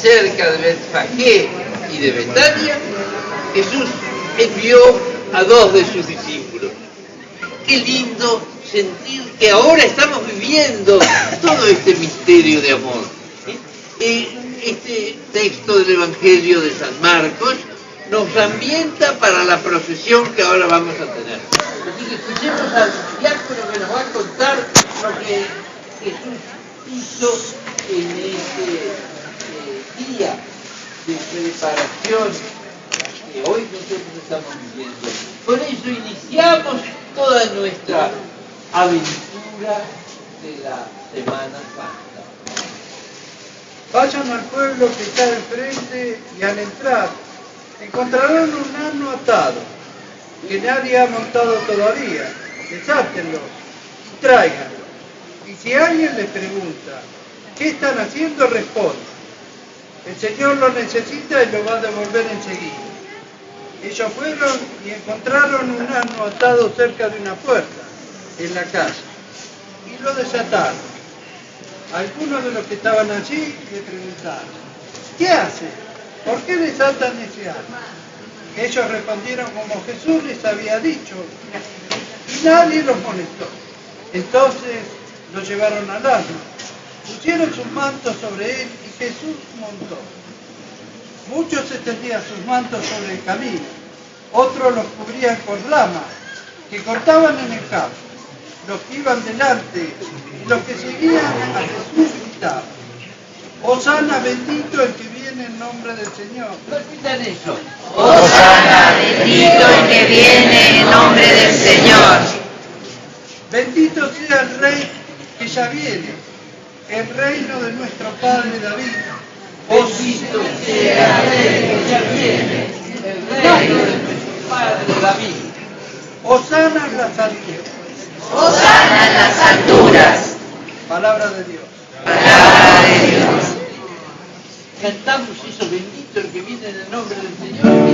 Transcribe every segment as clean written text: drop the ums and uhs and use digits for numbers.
cerca de Betfagé y de Betania, Jesús envió a 2 de sus discípulos. Qué lindo sentir que ahora estamos viviendo todo este misterio de amor. Este texto del Evangelio de San Marcos nos ambienta para la procesión que ahora vamos a tener. Así que escuchemos al diácono que nos va a contar lo que Jesús hizo en este día de preparación que hoy nosotros estamos viviendo. Con eso iniciamos toda nuestra aventura de la Semana Santa. Vayan al pueblo que está enfrente y al entrar encontrarán un asno atado, que nadie ha montado todavía. Desátenlos y tráiganlo. Y si alguien les pregunta, ¿qué están haciendo?, respondan: el Señor lo necesita y lo va a devolver enseguida. Ellos fueron y encontraron un asno atado cerca de una puerta, en la casa, y lo desataron. Algunos de los que estaban allí le preguntaron: ¿qué hacen? ¿Por qué desatan ese asno? Ellos respondieron como Jesús les había dicho, y nadie los molestó. Entonces lo llevaron al asno, pusieron sus mantos sobre él y Jesús montó. Muchos extendían sus mantos sobre el camino, otros los cubrían con ramas que cortaban en el campo. Los que iban delante y los que seguían a Jesús gritaban: Hosana, bendito el que viene en nombre del Señor. Repitan eso. Hosana, bendito el que viene en nombre del Señor. Bendito sea el Rey que ya viene, el reino de nuestro Padre David. Bendito sea el Rey que ya viene, el reino de nuestro Padre David. Hosana en las alturas. Hosana en las alturas. Palabra de Dios. Palabra de Dios. Cantamos eso, bendito el que viene en el nombre del Señor.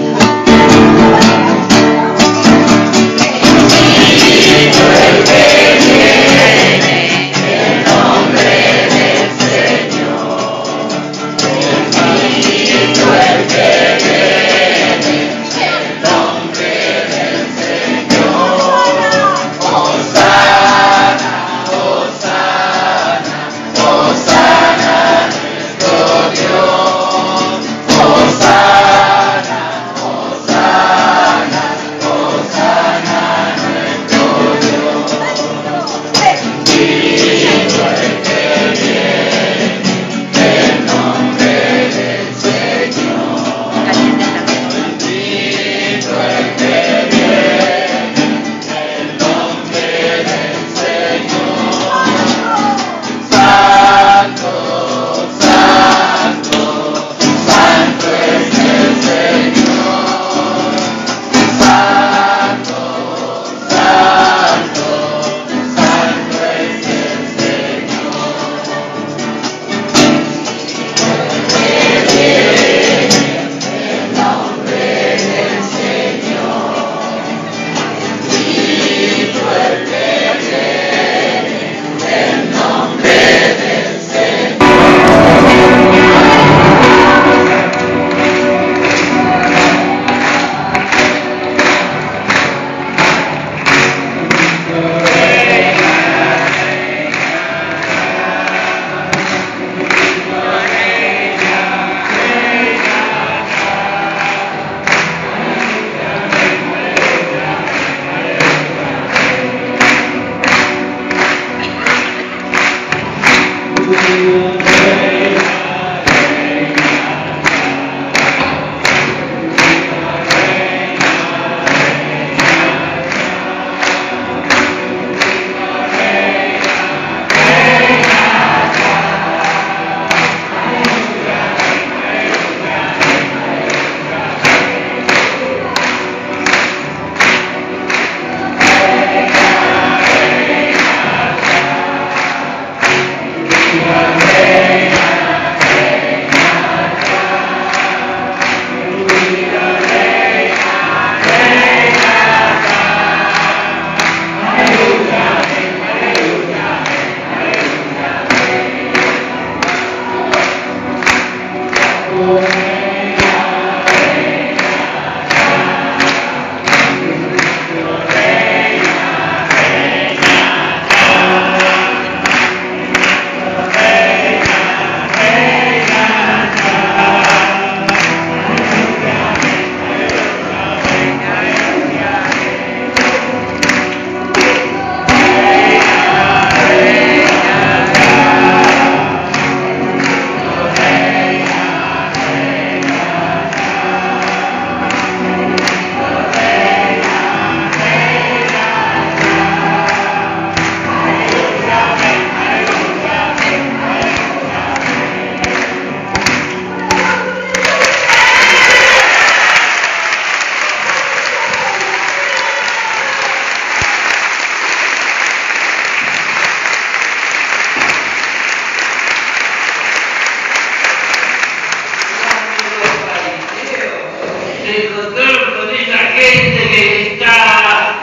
encontramos con esa gente que está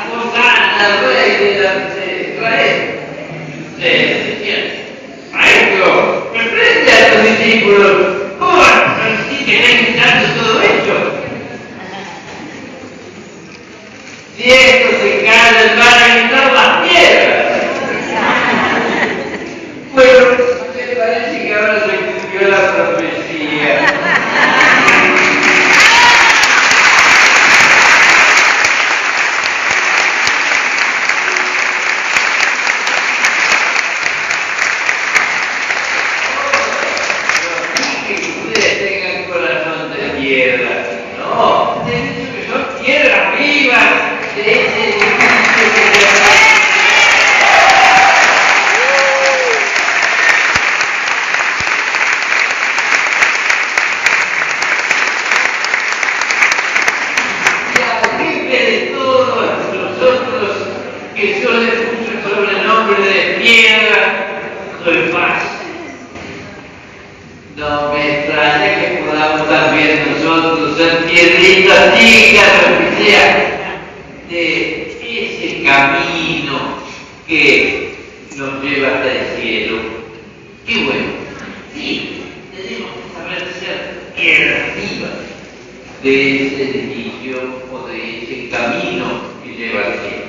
gozando al rey de Israel. Decían, maestro, reprende a los discípulos, ¿cómo así que están quitando todo esto? Si esto se cae, van a quitar las piedras. Bueno, me parece que ahora se cumplió la profecía. No, te he dicho que son piedras vivas de ese edificio que y al jefe de todos nosotros que yo le puse sobre el nombre de piedra, doy paz. No me extraña que podamos también nosotros ser piedritas chicas, lo que sea, de ese camino que nos lleva hasta el cielo. Qué bueno, sí, tenemos que saber ser piedras vivas de ese edificio o de ese camino que lleva al cielo.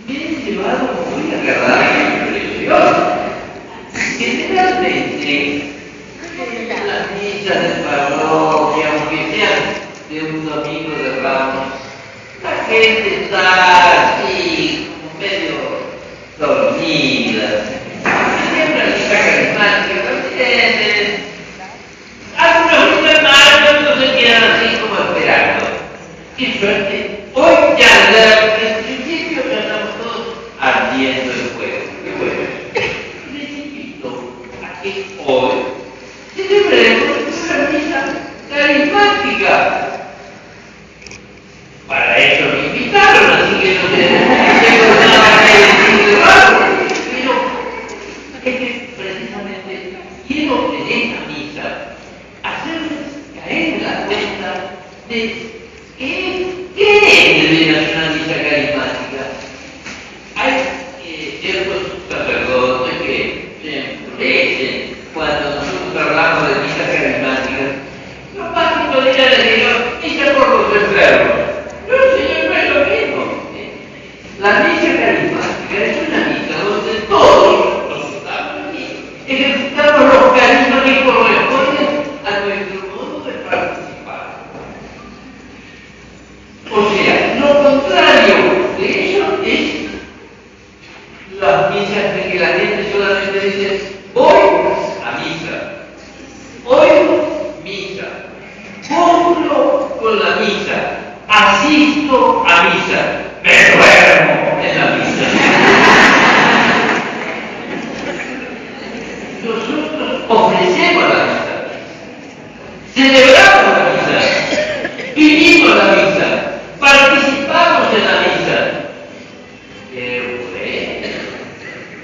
Me he llevado muy agradable impresión. Generalmente, las misas de parroquia, aunque sean de un domingo de Ramos, la gente está así, como medio dormida. Siempre la misa carismática, algunos gustan más, otros se quedan así como esperando. Qué suerte, hoy ya, desde el principio ya estamos todos ardiendo el fuego. Qué bueno. Que hoy celebremos una misa carismática. Para eso me invitaron, así que no tengo nada que decir raro. Pero es que precisamente quiero en esta misa hacerles caer en la cuenta de qué es una misa carismática. Hay ciertos sacerdotes que se enfurecen cuando nosotros hablamos de misas carismáticas. Lo básico de ella les digo, misa por los enfermos. Pero Señor, no es lo mismo. La misa carismática es una misa donde todos los estamos aquí ejercitamos los carismas que corresponden a nuestro modo de participar. O sea, lo contrario de eso es las misas en que la gente solamente dice, voy a misa, oigo misa, cumplo con la misa, asisto a misa, me duermo en la misa. Nosotros ofrecemos la misa, celebramos la misa, vivimos la misa, participamos en la misa.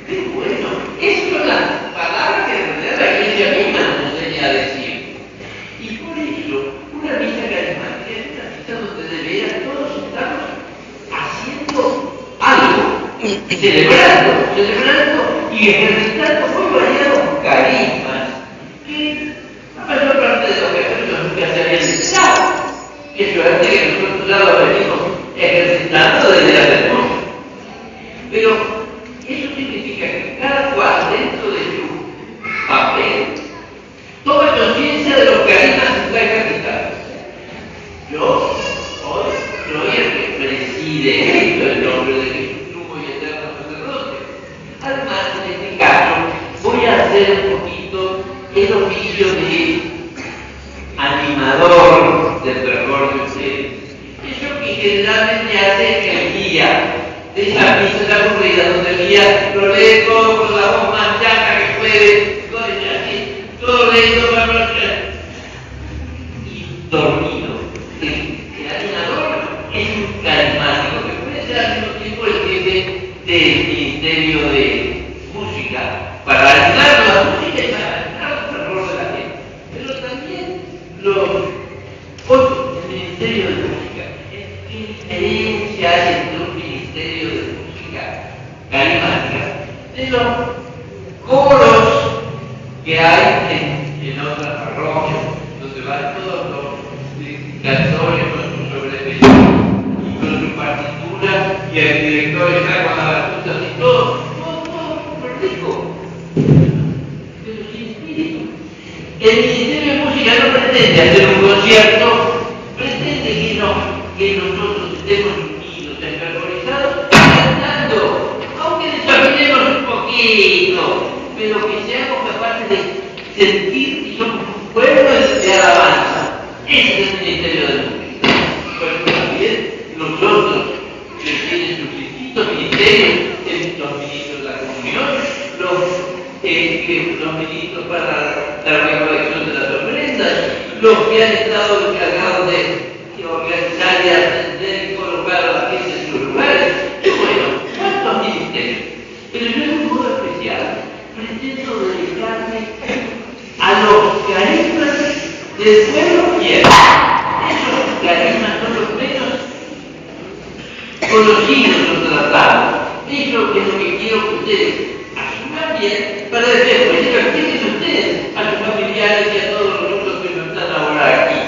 Qué bueno, eso es la palabra que la Iglesia misma nos enseña a decir. Y por eso, una misa carismática es una misa donde de veras todos estamos haciendo algo, celebrando y ejercitando muy variados carismas que la mayor parte de los católicos nunca se habían enseñado. Qué suerte que nosotros ya lo venimos ejercitando desde hace mucho. Pero eso significa que cada cual dentro de su papel toma conciencia de los carismas que está ejercitando. Yo hoy soy el que preside esto en nombre de Jesús, sumo y eterno sacerdote. Además, en este caso, voy a hacer un poquito el oficio de animador del performance de ustedes. Eso que generalmente hace el guía de esas misas aburridas donde el guía lo lee todo con la voz más llana que puede, todo leyendo para noche y dormido. El animador es un carismático que puede ser al mismo tiempo el jefe del Ministerio de Música para ayudar a la música y para ayudar al terror de la gente. Pero también el Ministerio de Música. ¿Qué diferencia hay entre un Ministerio de Música carismática de los coros que hay en otras parroquias, donde van todos los cantores con su sobrepeso y con su partitura y el director está con las batutas y todo rico, pero sin espíritu. El Ministerio de Música no pretende hacer un concierto, pretende que nosotros estemos unidos, enfervorizados, cantando, aunque desafinemos un poquito, pero que seamos capaces de sentir que somos un pueblo de alabanza. Ese es el Ministerio de Música. Pero también nosotros, que tienen sus distintos ministerios, los ministros de la comunión, los ministros para la recolección de las ofrendas, los que han estado encargados de organizar y atender y colocar a la gente en sus lugares. Y bueno, ¿cuántos ministerios? Pero yo de un modo especial pretendo dedicarme a los carismas del pueblo fiel. Esos carismas son los menos conocidos o tratados. Eso es lo que quiero que ustedes asuman bien para decir, pues expliquen ustedes a sus familiares y a todos los otros que no están ahora aquí.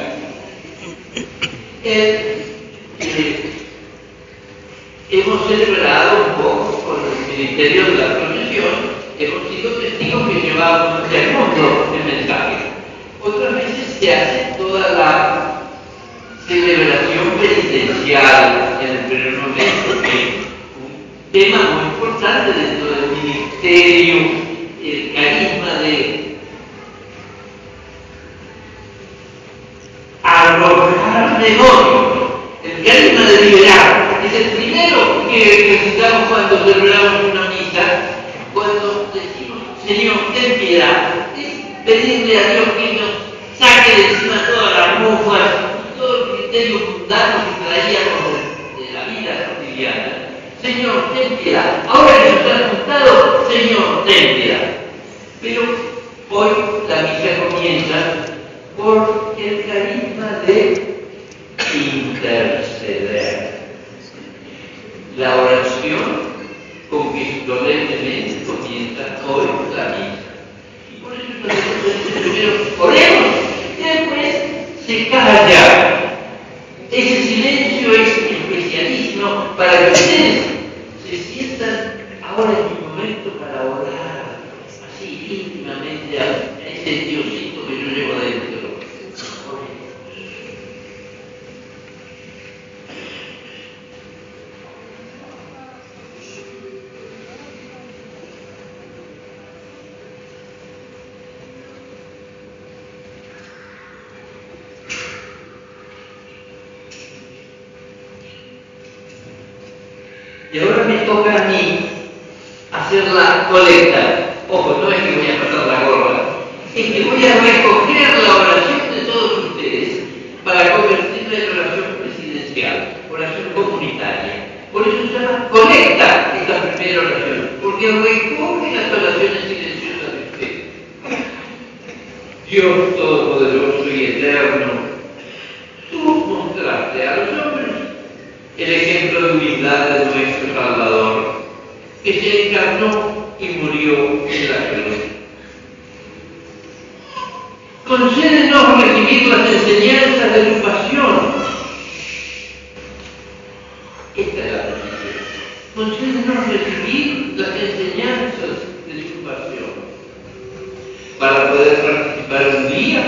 Hemos celebrado un poco con el Ministerio de la Procesión, hemos sido testigos que llevamos hacia el mundo el mensaje. Otras veces se hace toda la celebración penitencial en el primer momento, que es un tema muy importante dentro del ministerio, el carisma de arrojar demonios, el carisma de liberar. Es el primero que recitamos cuando celebramos una misa, cuando decimos, Señor, ten piedad, es pedirle a Dios que nos saque de encima todas las mufas y todo el criterio mundano que traíamos de la vida cotidiana. Señor, ten piedad. Ahora que nos han juntado, Señor, ten piedad. Pero hoy la misa comienza por el carisma de interceder. La oración con que solemnemente comienza hoy la misa. Y por eso nosotros primero oremos y después se calla. Ese silencio es especialísimo para que ustedes se sientan ahora en un momento para orar así íntimamente a ese Diosito que yo llevo dentro. Y ahora me toca a mí hacer la colecta. Ojo, no es que voy a pasar la gorra, es que voy a recoger la oración de todos ustedes para convertirla en oración presidencial, oración comunitaria. Por eso se llama colecta esta primera oración, porque recoge las oraciones silenciosas de ustedes. Dios Todopoderoso y Eterno, tú mostraste a los hombres el ejemplo de humildad de nuestro Salvador, que se encarnó y murió en la cruz. Concédenos recibir las enseñanzas de tu pasión. Esta es la petición. Concédenos recibir las enseñanzas de su pasión, para poder participar un día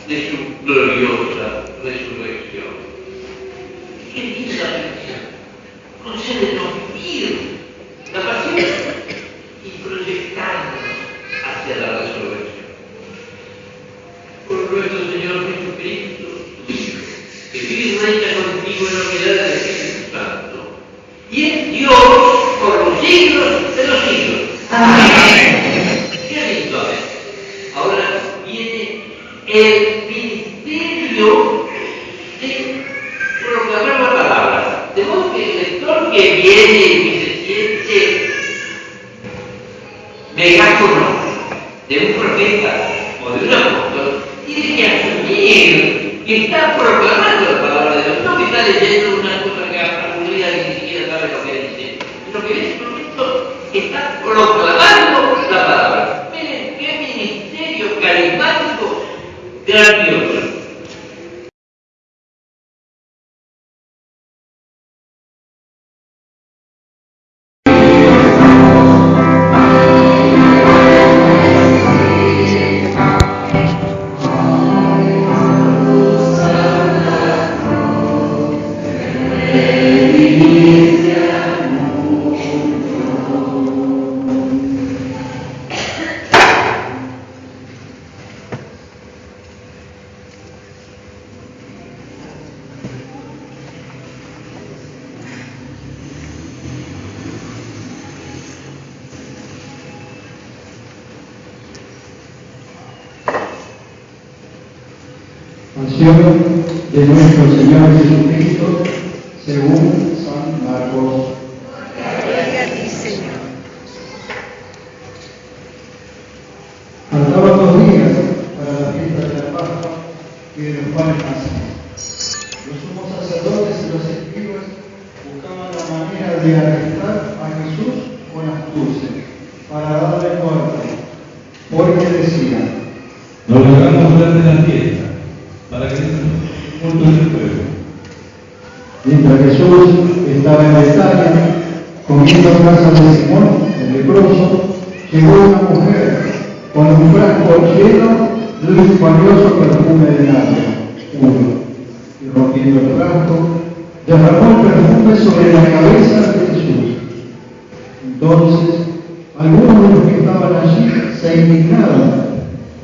de su gloriosa resurrección. ¡Qué linda petición! Concédenos vivir la pasión y proyectarnos hacia la resurrección. Por nuestro Señor Jesucristo, tu Hijo, que vive y reina contigo en la unidad del Espíritu Santo, y es Dios por los siglos de los siglos. Amén. ¡Qué lindo! Ahora viene el ministerio de proclamar la palabra. De modo que el lector que viene y que se siente megáfono de un profeta o de un apóstol tiene que asumir que está proclamando la palabra de Dios, no que está leyendo una cosa que aburrida ni siquiera sabe lo que dice, sino que en ese momento está proclamando la palabra. Miren qué ministerio carismático grandioso. Pasión de nuestro Señor Jesucristo, según San Marcos. Gloria a ti, Señor. Faltaban 2 días para la fiesta de la Pascua y de los panes ácidos. Los sumos sacerdotes y los escribas buscaban la manera de arrestar a Jesús con astucia para darle muerte, porque decían: no lo hagamos durante la fiesta, para que no se culto del pueblo. Mientras Jesús estaba en Betania, comiendo en casa de Simón, el leproso, llegó una mujer con un frasco lleno de un valioso perfume de nardo puro, y rompiendo el frasco, derramó el perfume sobre la cabeza de Jesús. Entonces, algunos de los que estaban allí se indignaron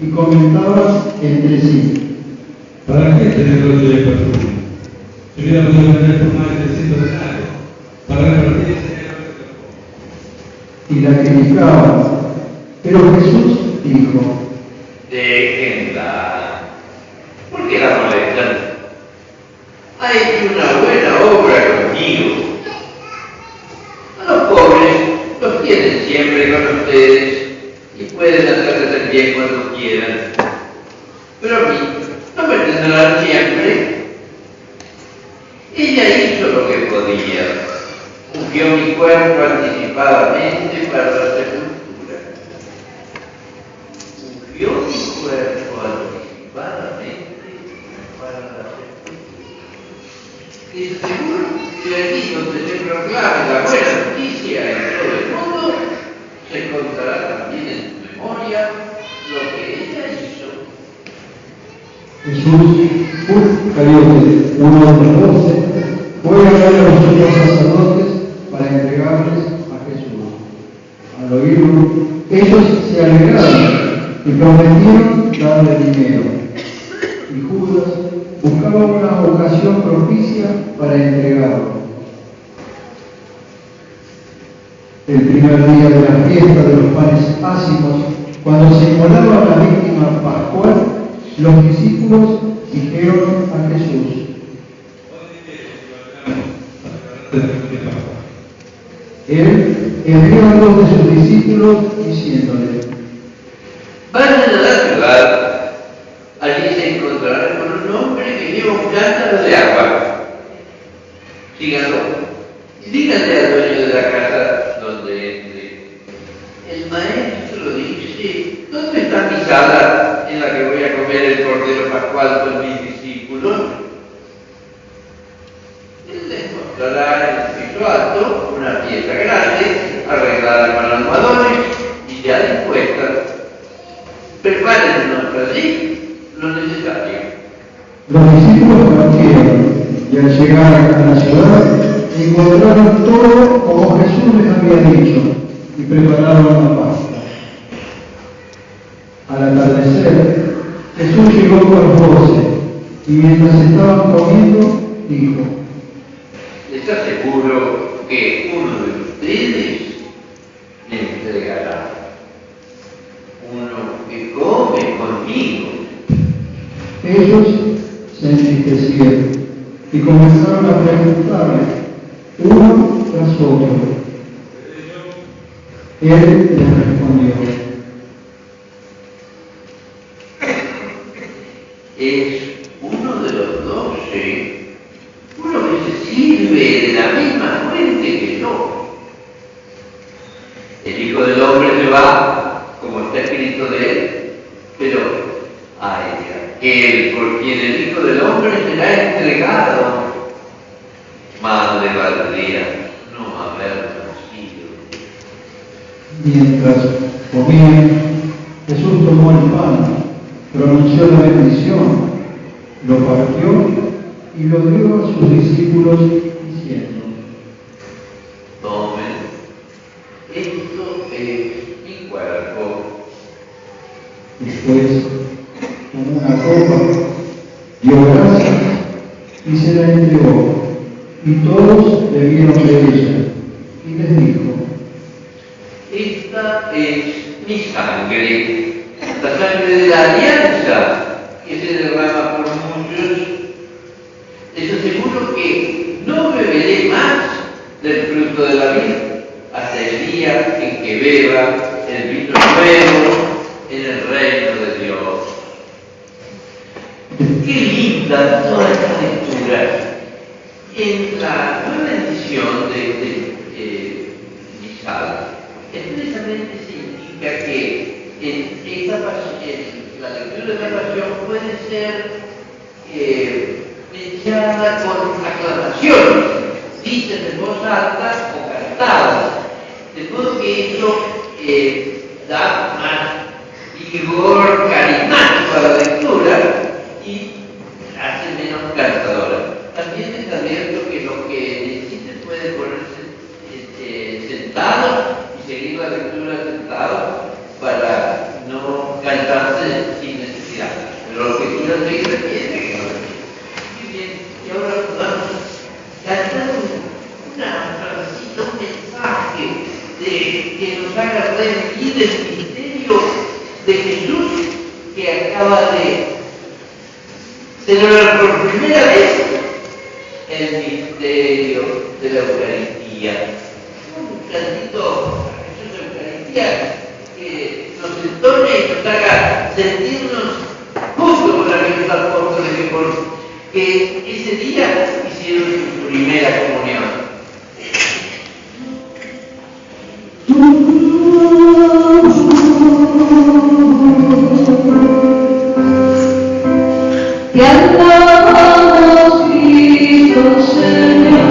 y comentaban entre sí: ¿para qué tener otro de perfume? Se hubiera podido vender por más de 300 denarios para repartir ese dinero que y la criticaban. Pero Jesús dijo: Déjenla. ¿Por qué la molestan? Ha hecho una buena obra conmigo. A los pobres los tienen siempre con ustedes y pueden hacerles el bien cuando quieran. Pero a mí no me tendrán siempre. Ella hizo lo que podía. Ungió mi cuerpo anticipadamente para la sepultura. Ungió mi cuerpo anticipadamente para la sepultura. Y seguro que allí donde se proclame la buena noticia en todo el mundo, se contará también en su memoria lo que ella hizo. Jesús, Iscariote, uno de los 12, fue a ver a los sumos sacerdotes para entregarles a Jesús. Al oírlo, ellos se alegraron y prometieron darle dinero. Y Judas buscaba una ocasión propicia para entregarlo. El primer día de la fiesta de los panes ácimos, cuando se inmolaba la víctima pascual, los discípulos dijeron a Jesús: Él envió a 2 de sus discípulos diciéndole: Vayan a la ciudad, allí se encontrarán con un hombre que lleva un cántaro de agua. Síganlo y díganle al dueño de la casa donde entre: el maestro dice, ¿dónde está mi sala en la que voy a comer el cordero pascual con mis discípulos? Él les mostrará en el piso alto una pieza grande, arreglada con almohadones y ya dispuesta. Prepárennos allí lo necesario. Los discípulos partieron y al llegar a la ciudad encontraron todo como Jesús les había dicho y prepararon la Pascua. Al atardecer, Jesús llegó con los 12 y mientras estaban comiendo, dijo: Les aseguro que uno de ustedes me entregará. Uno que come conmigo. Ellos se entristecieron y comenzaron a preguntarle uno tras otro. Él les respondió: Es uno de de los 12, uno que se sirve de la misma fuente que yo. El Hijo del Hombre se va, como está escrito de él, pero ay, aquel por quien el Hijo del Hombre será entregado, más le valdría no haber nacido. Mientras comían, Jesús tomó el pan, pronunció la bendición, lo partió y lo dio a sus discípulos diciendo: Tomen, esto es mi cuerpo. Después tomó una copa, dio gracias y se la entregó, y todos bebieron de ella, y les dijo: Esta es mi sangre, la sangre de la alianza que se derrama por muchos. Les aseguro que no beberé más del fruto de la vid hasta el día en que beba el vino nuevo en el reino de Dios. Qué linda toda esta lectura. En la nueva edición de Misal, expresamente se indica que la lectura de la Pasión puede ser mencionada con aclamaciones, dichas en voz alta o cantadas, de modo que eso da más vigor carismático a la lectura y hace menos cantadora. También es abierto que los que necesiten pueden ponerse sentados y seguir la lectura sentados para no cantarse sin necesidad. Pero los que quieran seguir tienen que no. Muy bien, y ahora vamos a cantar una frasecita, un mensaje que nos haga revivir el misterio de Jesús que acaba de celebrar por primera vez el misterio de la Eucaristía. Un cantito a Jesús de Eucaristía que nos entone y nos haga sentirnos junto con aquellos apóstoles que ese día hicieron su primera comunión. Te alabamos, Cristo Señor.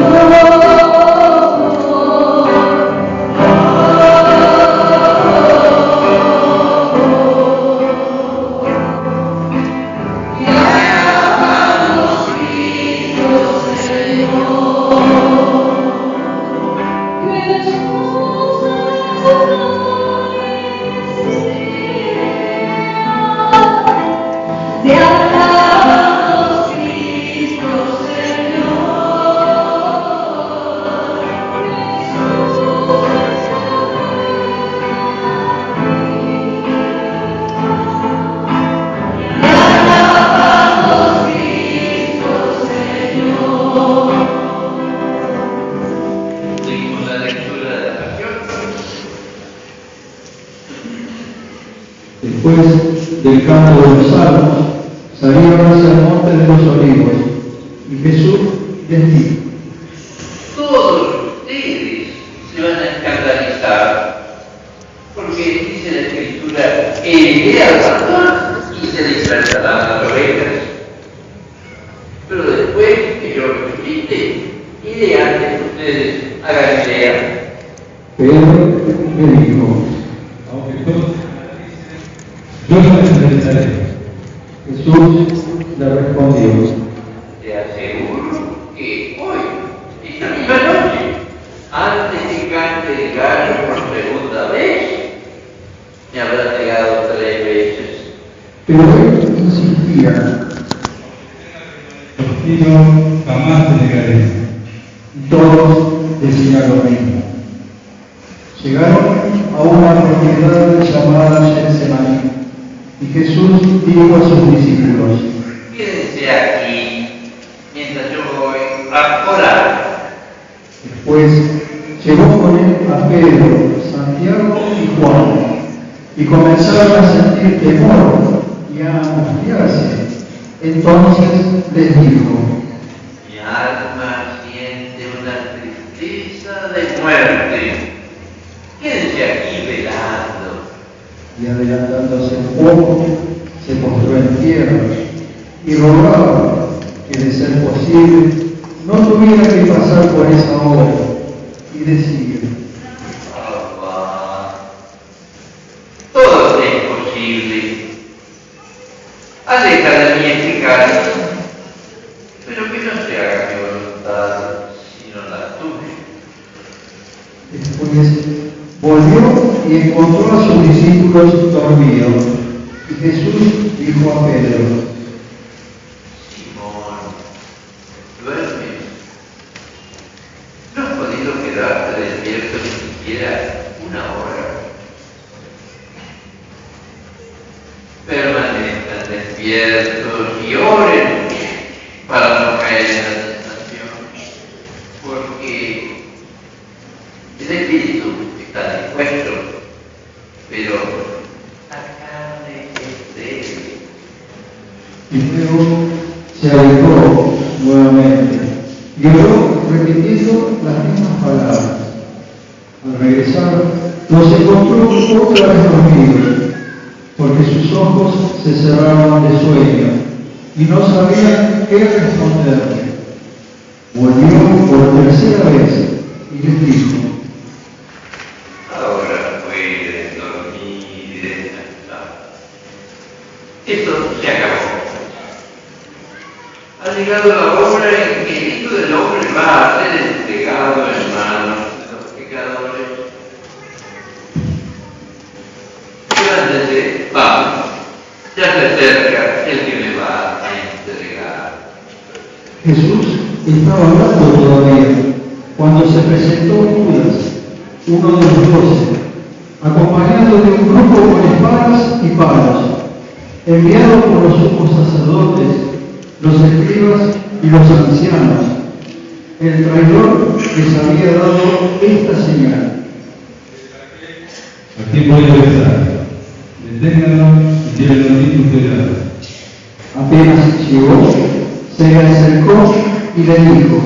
Después del canto de los salmos, salieron hacia el monte de los olivos, y Jesús les dijo: Todos ustedes se van a escandalizar, porque dice la Escritura: heriré al pastor y se dispersarán las ovejas. Pero después que yo resucite, iré antes de ustedes a Galilea. Pedro le dijo: Aunque todos yo no les necesitaré. Jesús le respondió: Te aseguro que hoy, esta misma noche, antes que cante el gallo por segunda vez, me habrá negado 3 veces. Pero él insistía. Y yo jamás te negaré. Y todos decían lo mismo. Llegaron a una propiedad llamada Getsemaní, y Jesús dijo a sus discípulos: Quédense aquí mientras yo voy a orar. Después llevó con él a Pedro, Santiago y Juan, y comenzaron a sentir temor y a angustiarse. Entonces les poco se postró en tierra y rogaba que, de ser posible, no tuviera que pasar por esa hora, y decía: Papá, todo te es posible. Aleja de mí este cáliz, pero que no se haga mi voluntad, sino la tuya. Después volvió y encontró a sus discípulos dormidos. Y Jesús dijo a Pedro: Simón, duermes. ¿No has podido quedarte despierto ni siquiera una hora? Permanezcan despiertos y oren para no caer en la tentación, porque el espíritu está dispuesto, pero la carne es débil. Y luego se alejó nuevamente y oró repitiendo las mismas palabras. Al regresar, los encontró otra vez dormidos, porque sus ojos se cerraron de sueño y no sabían qué responderle. Volvió por tercera vez y les dijo: Ahora pueden dormir y descansar. Esto se acabó. Ha llegado la hora en que el Hijo del Hombre va a ser entregado en manos de los pecadores. Levántense, vamos. Ya se acerca el que me va a entregar. Jesús estaba hablando todavía cuando se presentó Judas, uno de los 12, acompañado de un grupo con espadas y palos, enviado por los sumos sacerdotes, los escribas y los ancianos. El traidor les había dado esta señal: Aquí voy a besar. Deténganlo y llévenlo sin cuidado. Apenas llegó, se le acercó y le dijo: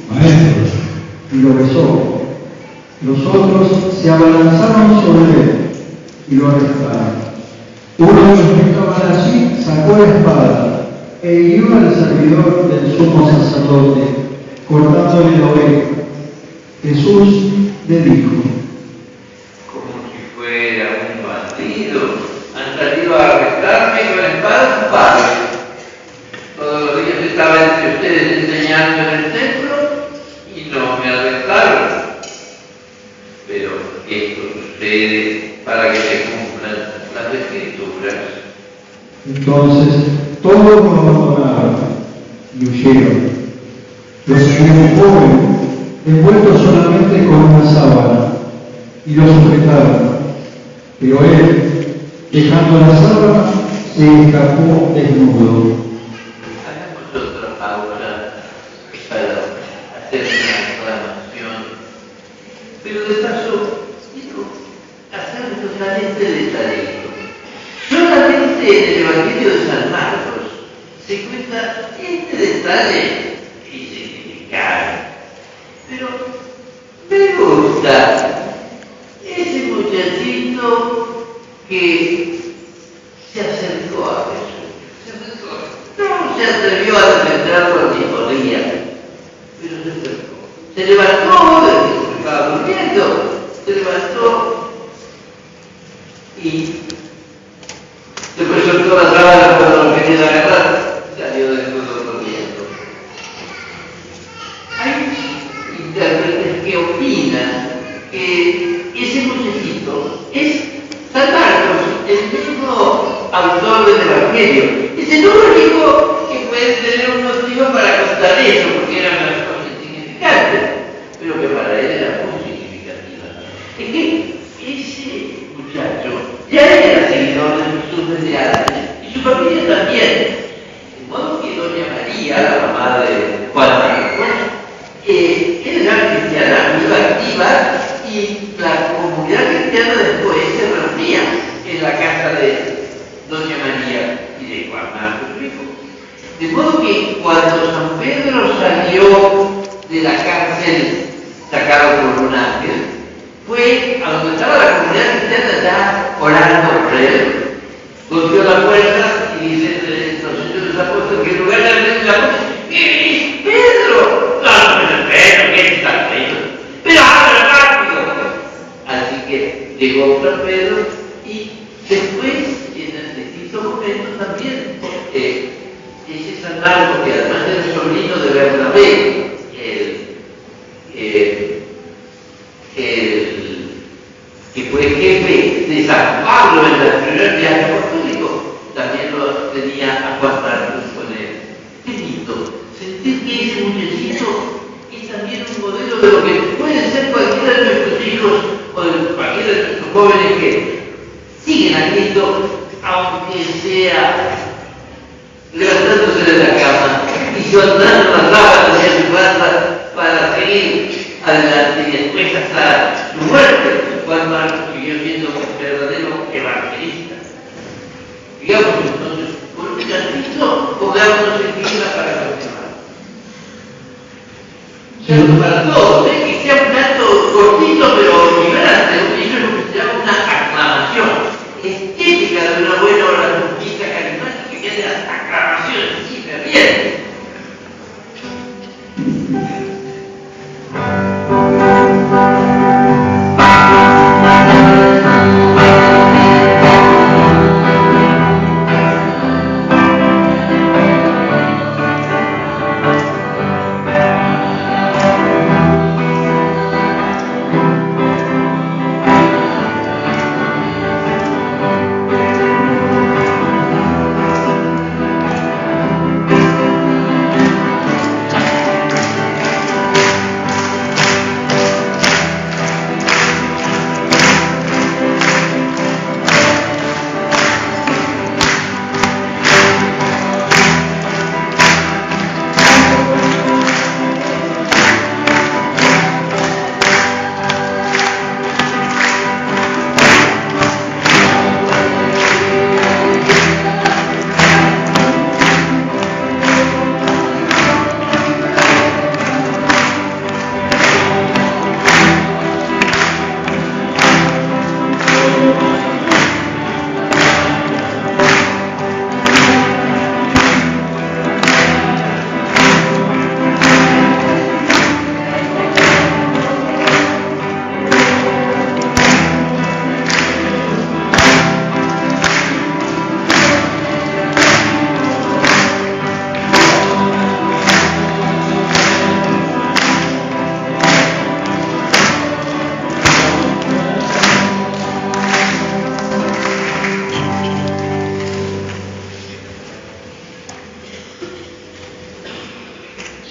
Maestro, y lo besó. Los otros se abalanzaron sobre él y lo arrestaron. Uno de los que estaban allí sacó la espada e hirió al servidor del sumo sacerdote, cortándole la oreja. Jesús le dijo: Como si fuera un bandido, han salido a arrestarme con espadas y palos. Todos los días estaba entre ustedes enseñando en el templo y no me arrestaron. Pero esto sucede para que se cumplan las escrituras. Entonces todos lo abandonaron y huyeron. Los un joven, envuelto solamente con una sábana, y lo sujetaron. Pero él, dejando la sábana, se escapó desnudo. Hagamos otra pausa para hacer una reclamación. Pero de paso, quiero hacer totalmente detallado. Solamente en el Evangelio de San Marcos se cuenta este detalle insignificante. Pero me gusta ese muchachito que se acercó a Jesús. No se atrevió a defenderlo al mismo día, pero se acercó. Se levantó del que estaba durmiendo, se levantó y se presentó la sábana cuando lo querían agarrar, salió desnudo corriendo. Hay intérpretes que opinan que ese muchachito es San Marcos, el mismo autor del Evangelio. Es el único que puede tener un motivo para contar eso, porque era una cosa insignificante, pero que para él era muy significativa. Es que ese muchacho ya era seguidor de Jesús desde antes, y su familia también. De modo que doña María, la mamá de Juan Marcos, era cristiana muy activa, y la comunidad cristiana después se reunía en la casa de doña María y de Juan Marcos, su hijo. De modo que cuando San Pedro salió de la cárcel sacado por un ángel, fue a donde estaba la comunidad cristiana ya orando por él, golpeó la puerta y dice los señores apóstoles que en lugar de abrir la puerta, ¡es Pedro! No, pero Pedro, ¿qué está Pedro? ¡Pero habla rápido! Así que llegó San Pedro y después, en distintos momentos también, ese San Marcos, que además era sobrino de Bernabé, que fue jefe de San Pablo en el primer viaje apostólico, también lo tenía a Juan Marcos con él. Qué lindo sentir que ese muchachito es también un modelo de lo que pueden ser cualquiera de nuestros hijos o de cualquiera de nuestros jóvenes que siguen haciendo, aunque sea levantándose de la cama y soltando las sábanas de su banda para seguir adelante y después hasta su muerte. Juan Marcos siguió siendo un verdadero evangelista. Digamos entonces, con un cantito, pongámonos en fila para continuar. Canto para todos, que sea un canto cortito pero vibrante, eso es lo que se llama una aclamación. Es típica de una buena oracionista carismática que tiene las aclamaciones, sí, bien.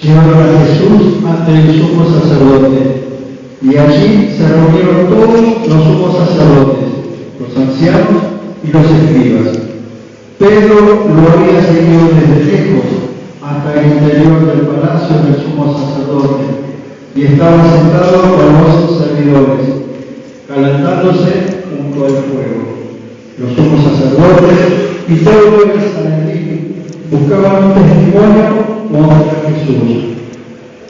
Llevaron a Jesús ante el sumo sacerdote, y allí se reunieron todos los sumos sacerdotes, los ancianos y los escribas. Pedro lo había seguido desde lejos hasta el interior del palacio del sumo sacerdote, y estaba sentado con los servidores, calentándose junto al fuego. Los sumos sacerdotes y todo el Sanedrín buscaban un testimonio contra Jesús,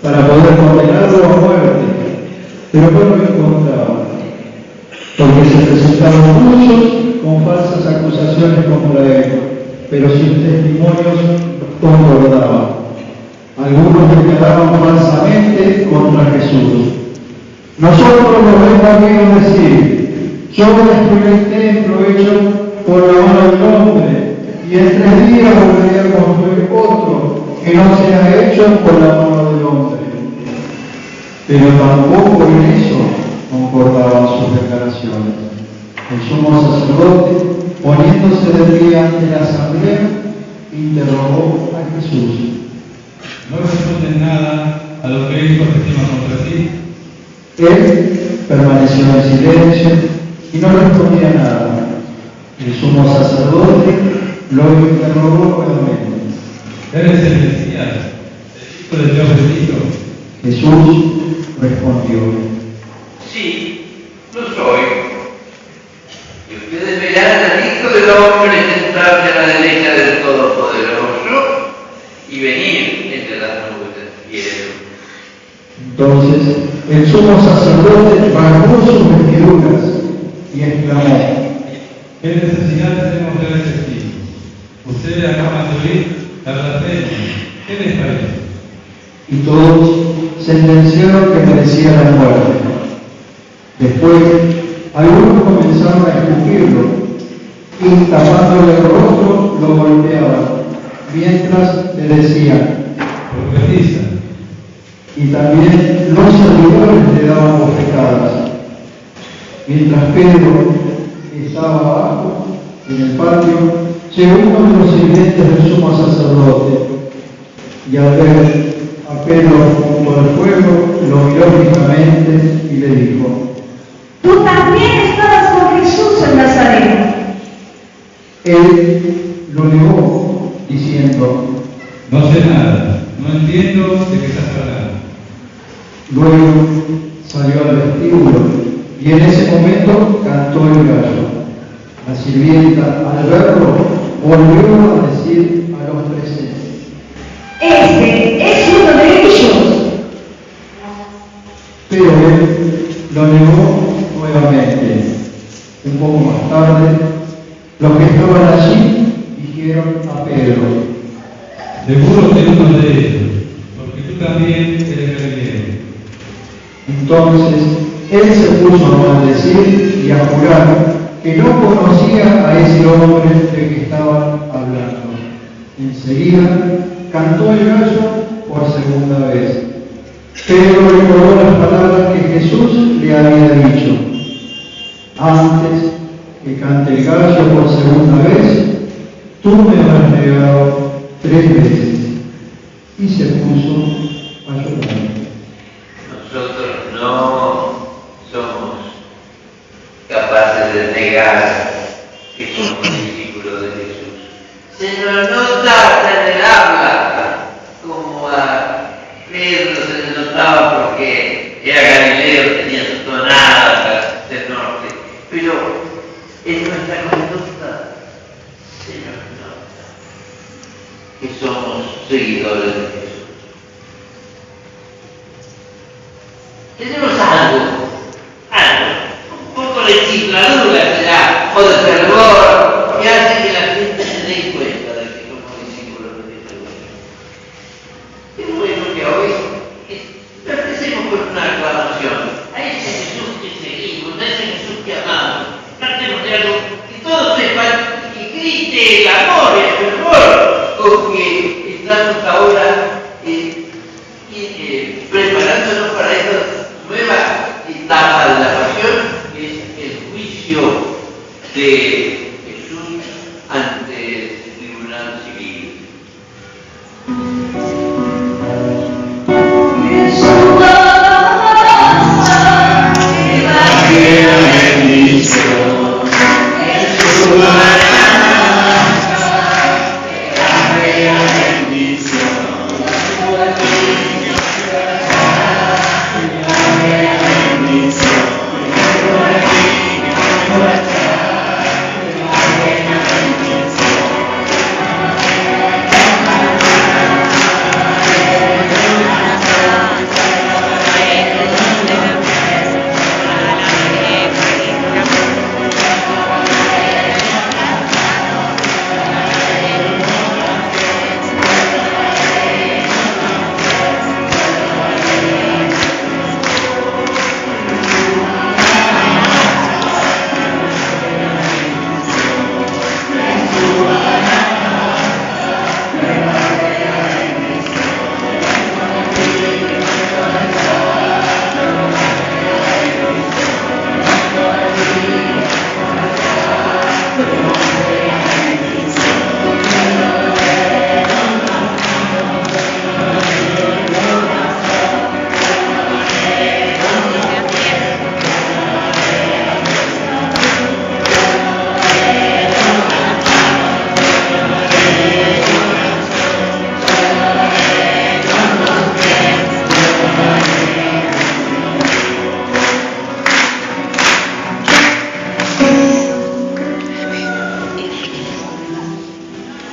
para poder condenarlo a muerte, pero no lo encontraban, porque se presentaron muchos con falsas acusaciones contra él, pero sus testimonios concordaban. Algunos declaraban falsamente contra Jesús. Nosotros nos hemos oído decir: yo destruiré el templo hecho por la mano del hombre, y en 3 días volveré a construir otro que no sea hecho por la mano del hombre. Pero tampoco en eso concordaban sus declaraciones. El sumo sacerdote, poniéndose de pie ante la asamblea, interrogó a Jesús. ¿No responden nada a lo que dijo testimonio contra sí? Él permaneció en silencio y no respondía nada. El sumo sacerdote lo interrogó nuevamente. ¿Eres el Mesías, el Hijo del Dios bendito? Jesús respondió: Sí, lo soy. Y ustedes verán al Hijo del Hombre sentarse a la derecha del Todopoderoso y venir entre las nubes del cielo. Entonces el sumo sacerdote bajó sus vestiduras y exclamó: ¿Qué necesidad tenemos de ver testigos? Ustedes acaban de oír la blasfemia. ¿Qué les parece? Y todos sentenciaron que merecía la muerte. Después, algunos comenzaron a escupirlo y tapándole el rostro lo golpeaban, mientras le decían: Profetiza. Y también los servidores le daban bofetadas. Mientras Pedro estaba abajo, en el patio, llegó uno de los sirvientes del sumo sacerdote, y al ver a Pedro junto al fuego, lo miró fijamente y le dijo: Tú también estabas con Jesús el Nazareno. Él lo negó, diciendo: No sé nada, no entiendo de qué estás hablando. Luego salió al vestíbulo y en ese momento cantó el gallo. La sirvienta, al verlo, volvió a decir a los presentes: Este es uno de ellos. Pero él lo negó nuevamente. Un poco más tarde, los que estaban allí dijeron a Pedro: Seguro que uno de ellos, porque tú también eres galileo. Entonces él se puso a maldecir y a jurar que no conocía a ese hombre de que estaban hablando. Enseguida cantó el gallo por segunda vez. Pedro recordó las palabras que Jesús le había dicho: antes que cante el gallo por segunda vez, tú me has negado 3 veces. Y se puso a llorar. Nosotros no somos capaces de negar que somos discípulos de Jesús. Se nos nota en el habla, como a Pedro se le notaba porque era galileo, tenía su tonada del norte, pero en nuestra conducta se nos nota que somos seguidores de Jesús. Tenemos algo, un poco de chifladura será, o de fervor, que hace que la gente se dé cuenta de que somos discípulos de Jesús. Es bueno que hoy lo empecemos con una aclamación a ese Jesús que seguimos, a ese Jesús que amamos. Tratemos de algo que todos sepan y que grite el amor y el fervor con que estamos ahora preparándonos para esta nueva etapa de la pasión, que es el juicio de Jesús ante el tribunal civil.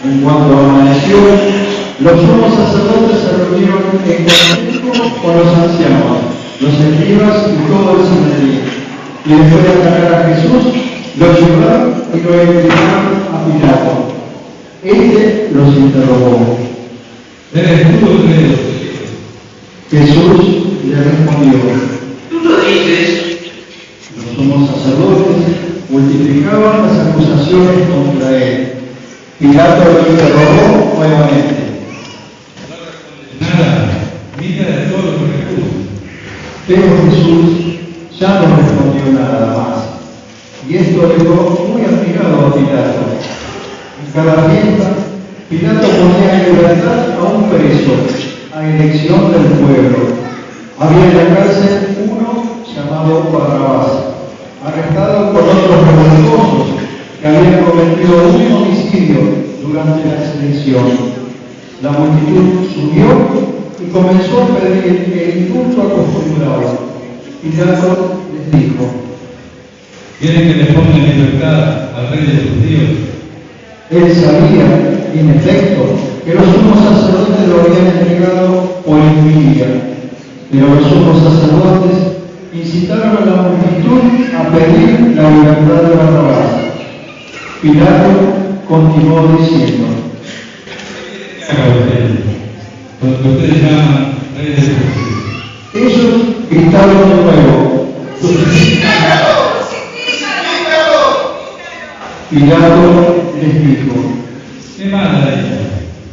En cuanto amaneció, los sumos sacerdotes se reunieron en consejo con los ancianos, los escribas y todo el Sanedrín. Y después de atacar a Jesús, lo llevaron y lo entregaron a Pilato. Este los interrogó. ¿Eres tú el rey de los judíos? Jesús le respondió: Tú lo dices. los sumos sacerdotes multiplicaban las acusaciones contra él. Pilato lo interrogó nuevamente. Nada, mira de todo lo que recusa. Pero Jesús ya no respondió nada más. Y esto dejó muy admirado a Pilato. En cada fiesta, Pilato ponía en libertad a un preso, a elección del pueblo. Había en la cárcel uno llamado Barrabás, arrestado por otros revoltosos que habían cometido un homicidio durante la sedición. La multitud subió y comenzó a pedir el indulto acostumbrado. Pilato les dijo: ¿Quieren que les ponga en libertad al rey de los judíos? Él sabía, en efecto, que los sumos sacerdotes lo habían entregado por envidia, pero los sumos sacerdotes incitaron a la multitud a pedir la libertad de Barrabás. Pilato continuó diciendo: Lo que ustedes llaman rey de los judíos. ellos gritaron de nuevo: Pilato les dijo: ¿Qué manda ella?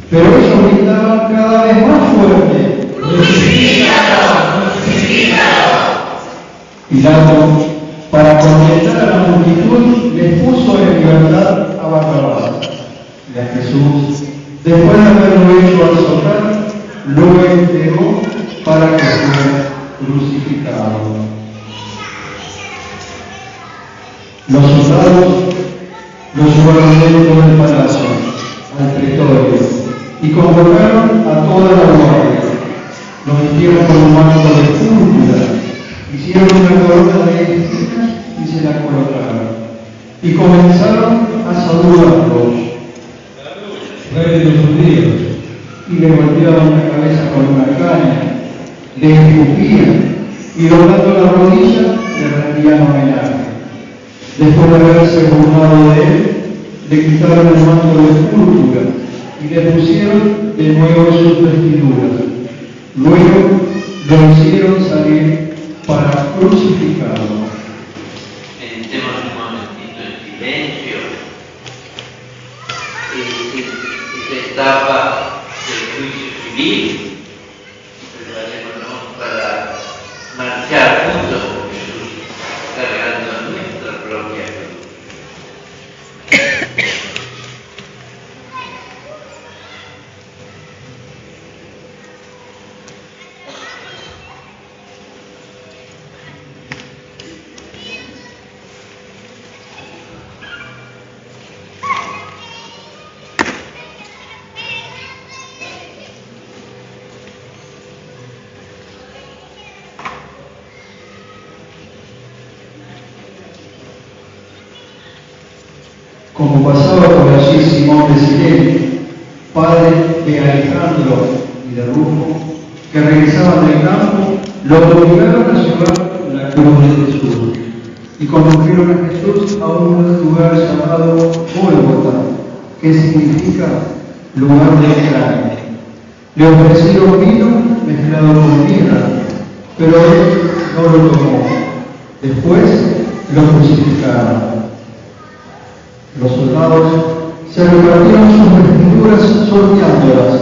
pero ellos gritaban cada vez más fuerte: Pilato, para contentar a la multitud, les puso en libertad a Barrabás. Y a Jesús, después de haberlo hecho azotar, lo entregó para que fuera crucificado. Los soldados lo llevaron dentro del palacio, al pretorio, y convocaron a toda la guardia. Lo vistieron con un manto de púrpura, hicieron una corona de espinas y se la colocaron. Y comenzaron a saludarlo. Rey de los judíos. Y le golpeaban la cabeza con una caña, le escupían y doblando la rodilla le rendían homenaje. Después de haberse burlado de él, le quitaron el manto de púrpura y le pusieron de nuevo sus vestiduras. Luego lo hicieron salir para crucificarlo. Meditemos un momentito en silencio. Esta etapa del juicio civil, preparémonos para marchar juntos con Jesús, cargando nuestra propia cruz. Como pasaba por allí Simón de Cirene, padre de Alejandro y de Rufo, que regresaban del campo, lo obligaron a llevar la cruz de Jesús y condujeron a Jesús a un lugar llamado Gólgota, que significa lugar de extraño. Le ofrecieron vino mezclado con mirra, pero él no lo tomó. Después lo crucificaron. Los soldados se repartieron sus vestiduras sorteándolas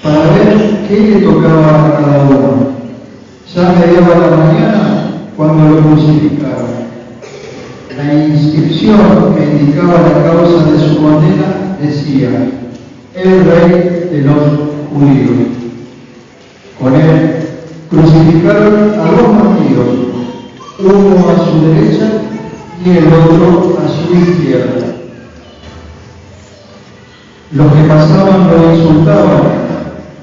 para ver qué le tocaba a cada uno. Ya mediaba la mañana cuando lo crucificaron. La inscripción que indicaba la causa de su condena decía: el rey de los judíos. Con él crucificaron a dos martillos, uno a su derecha y el otro a su izquierda. Los que pasaban lo insultaban,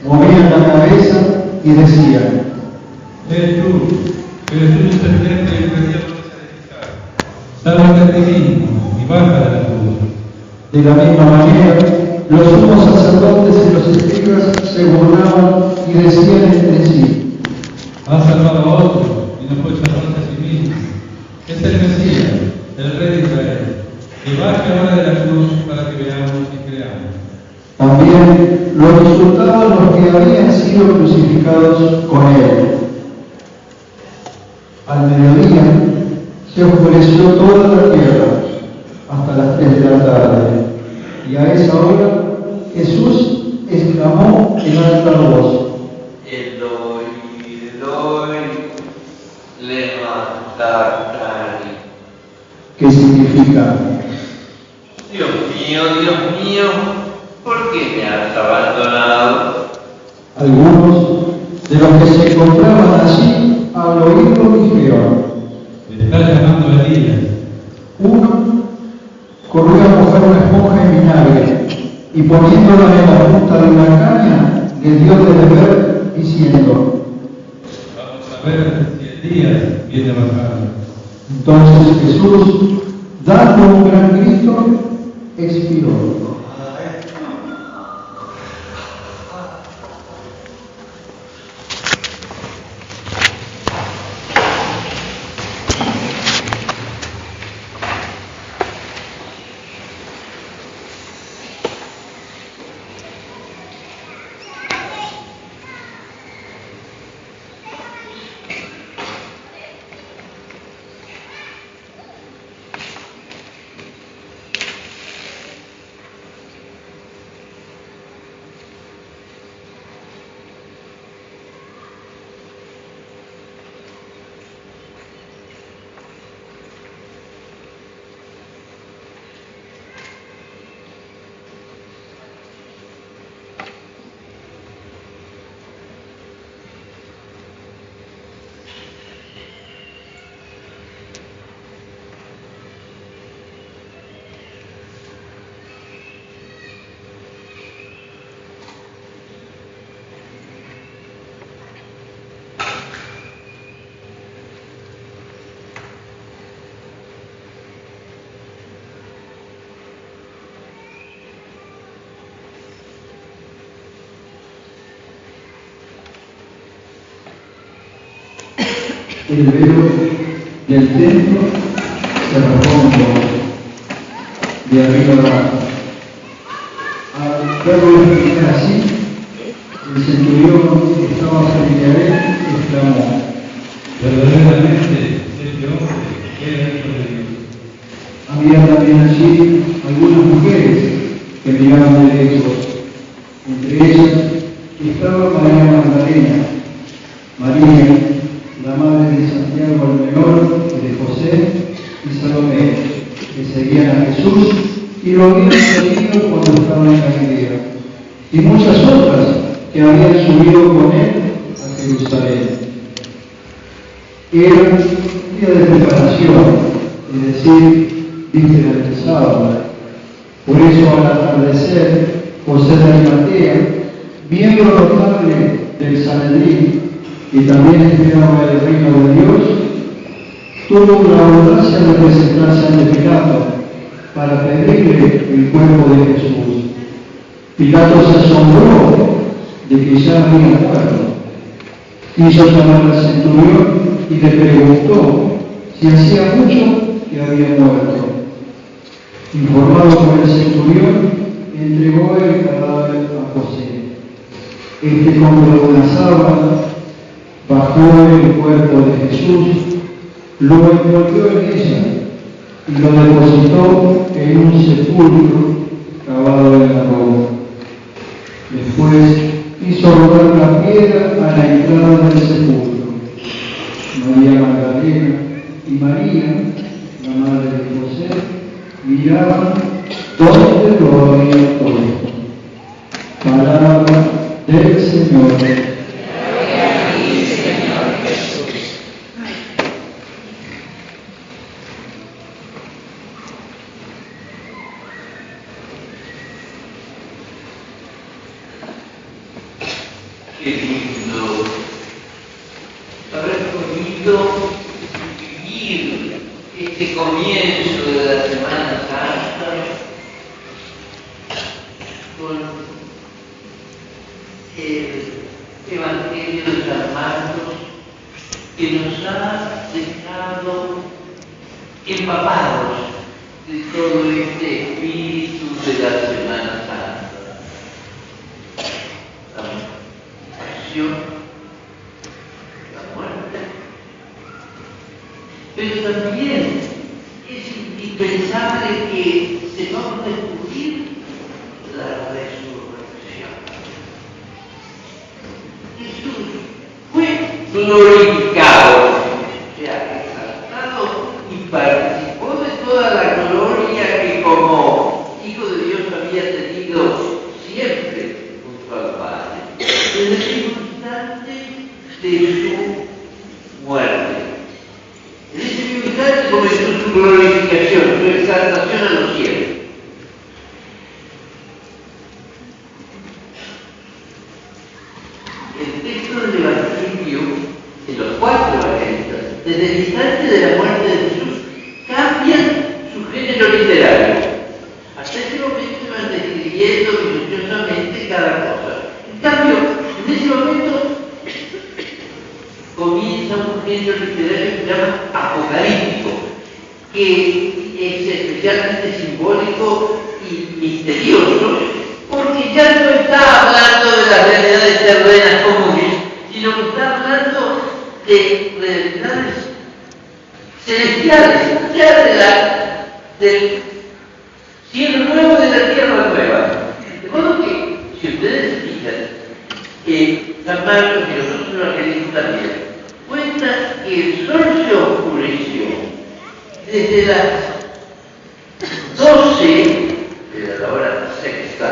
movían la cabeza y decían: Eres tú el presidente y el presidente de sálvate a ti mismo y baja de la cruz. De la misma manera, los sumos sacerdotes y los escribas se burlaban y decían entre sí: Ha salvado a otros y no puede salvarse a sí mismo. Es el Mesías, el Rey de Israel. sido crucificados con él. Al mediodía se oscureció toda la tierra hasta las 3 de la tarde, y a esa hora Jesús exclamó en alta voz: Eloi, Eloi, lema sabachthani. que significa: Dios mío, ¿por qué me has abandonado? algunos de los que se encontraban allí al oírlo dijeron: Me está llamando a Elías. uno corrió a mojar una esponja en vinagre y poniéndola en la punta de una caña le dio de beber diciendo: Vamos a ver si Elías viene bajando. entonces Jesús, dando un gran grito, expiró. El velo del templo se rompió de arriba abajo. Al verlo terminar así, el centurión que estaba frente a él exclamó: Verdaderamente, este hombre era hijo de Dios. había también allí algunas mujeres que miraban de lejos. Entre ellas estaba María Magdalena, María, la madre de Santiago el Menor y de José, y Salomé, que seguían a Jesús y lo habían seguido cuando estaba en Galilea, y muchas otras que habían subido con él a Jerusalén. Era un día de preparación, es decir, víspera del sábado. Por eso, al atardecer, José de Arimatea, miembro notable del Sanedrín, y también esperaba el reino de Dios, tuvo la audacia de presentarse ante Pilato para pedirle el cuerpo de Jesús. Pilato se asombró de que ya había muerto. Hizo llamar al centurión y le preguntó si hacía mucho que había muerto. Informado por el centurión, entregó el cadáver a José. Este, con una sábana, bajó el cuerpo de Jesús, lo envolvió en ella y lo depositó en un sepulcro cavado en la roca. Después hizo rodar la piedra a la entrada del sepulcro. María Magdalena y María, la madre de José, miraban dónde lo había puesto. Palabra del Señor. Qué lindo haber podido vivir este comienzo de la Semana Santa con el Evangelio de San Marcos, que nos ha dejado empapados de todo este espíritu de la Semana Santa. resurrección, la muerte. Pero también es indispensable que sepamos descubrir la resurrección. Jesús fue glorificado, o sea, exaltado y participó de toda la gloria que como Hijo de Dios había tenido siempre junto al Padre, desde el instante de su muerte. En ese mismo instante comenzó su glorificación, su exaltación a los cielos. El texto del Evangelio, en los 4 evangelistas, desde el instante de la muerte de Jesús, cambian su género literario. Hasta ese momento iban describiendo minuciosamente cada cosa. En cambio, en ese momento comienza un género literario que se llama apocalíptico, que es especialmente simbólico y misterioso, porque ya no está hablando de las realidades terrenas comunes, sino que está hablando de realidades celestiales, ya del cielo nuevo, de la tierra nueva. De modo que, si ustedes se fijan, San Marcos y los otros evangelistas también cuentan que el sol se oscureció desde las 12 de la hora sexta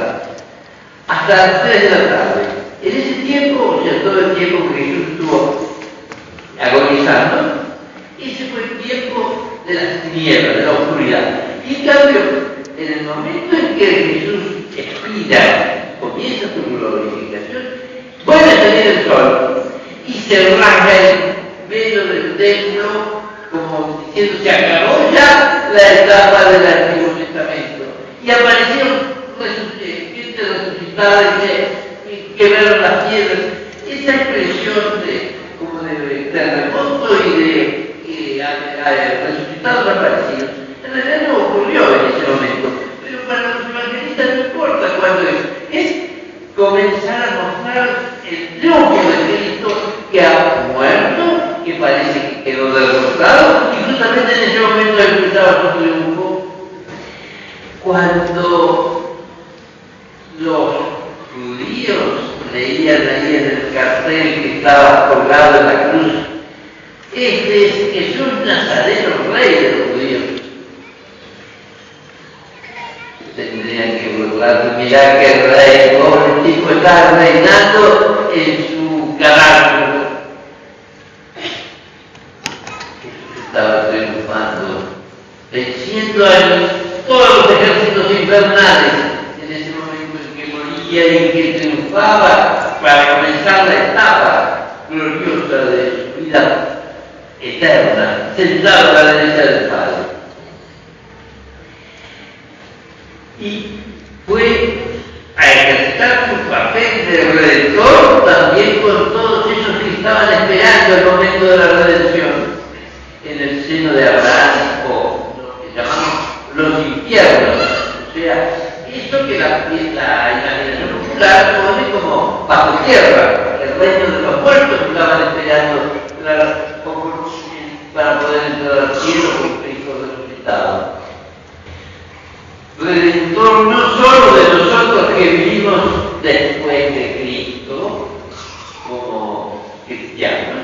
hasta las 3 de la tarde. En ese tiempo, o sea, todo el tiempo que Jesús estuvo agonizando, ese fue el tiempo de las tinieblas, de la oscuridad. Y en cambio, en el momento en que Jesús expira, comienza su glorificación, vuelve a salir el sol y se rasga el velo del templo, como diciendo, se acabó ya la etapa del Antiguo Testamento. Y aparecieron gente resucitada que vieron las piedras. Esa expresión como de terremoto y de resucitados aparecidos, en realidad no ocurrió en ese momento, pero para los evangelistas no importa cuándo es comenzar a mostrar el triunfo de Cristo que ha muerto, que parece que quedó derrotado, y justamente en ese momento empezaba su triunfo, cuando los judíos leían ahí en el cartel que estaba colgado en la cruz: este es Jesús Nazareno, rey de los judíos. Tendrían que burlar, mirá que rey, pobre tipo, está reinando en su carácter. Jesús estaba triunfando, venciendo a todos los ejércitos infernales en ese momento en que moría y que triunfaba para comenzar la etapa gloriosa de su vida eterna, sentado a la derecha del Padre. Y fue a ejercitar su papel de redentor también con todos esos que estaban esperando el momento de la redención en el seno de Abraham, o lo que llamamos los infiernos, o sea, eso que la imaginación popular pone como bajo tierra, el reino de los muertos que estaban esperando para poder entrar al cielo con Cristo resucitado. Redentor no solo de nosotros que vivimos después de Cristo como cristianos,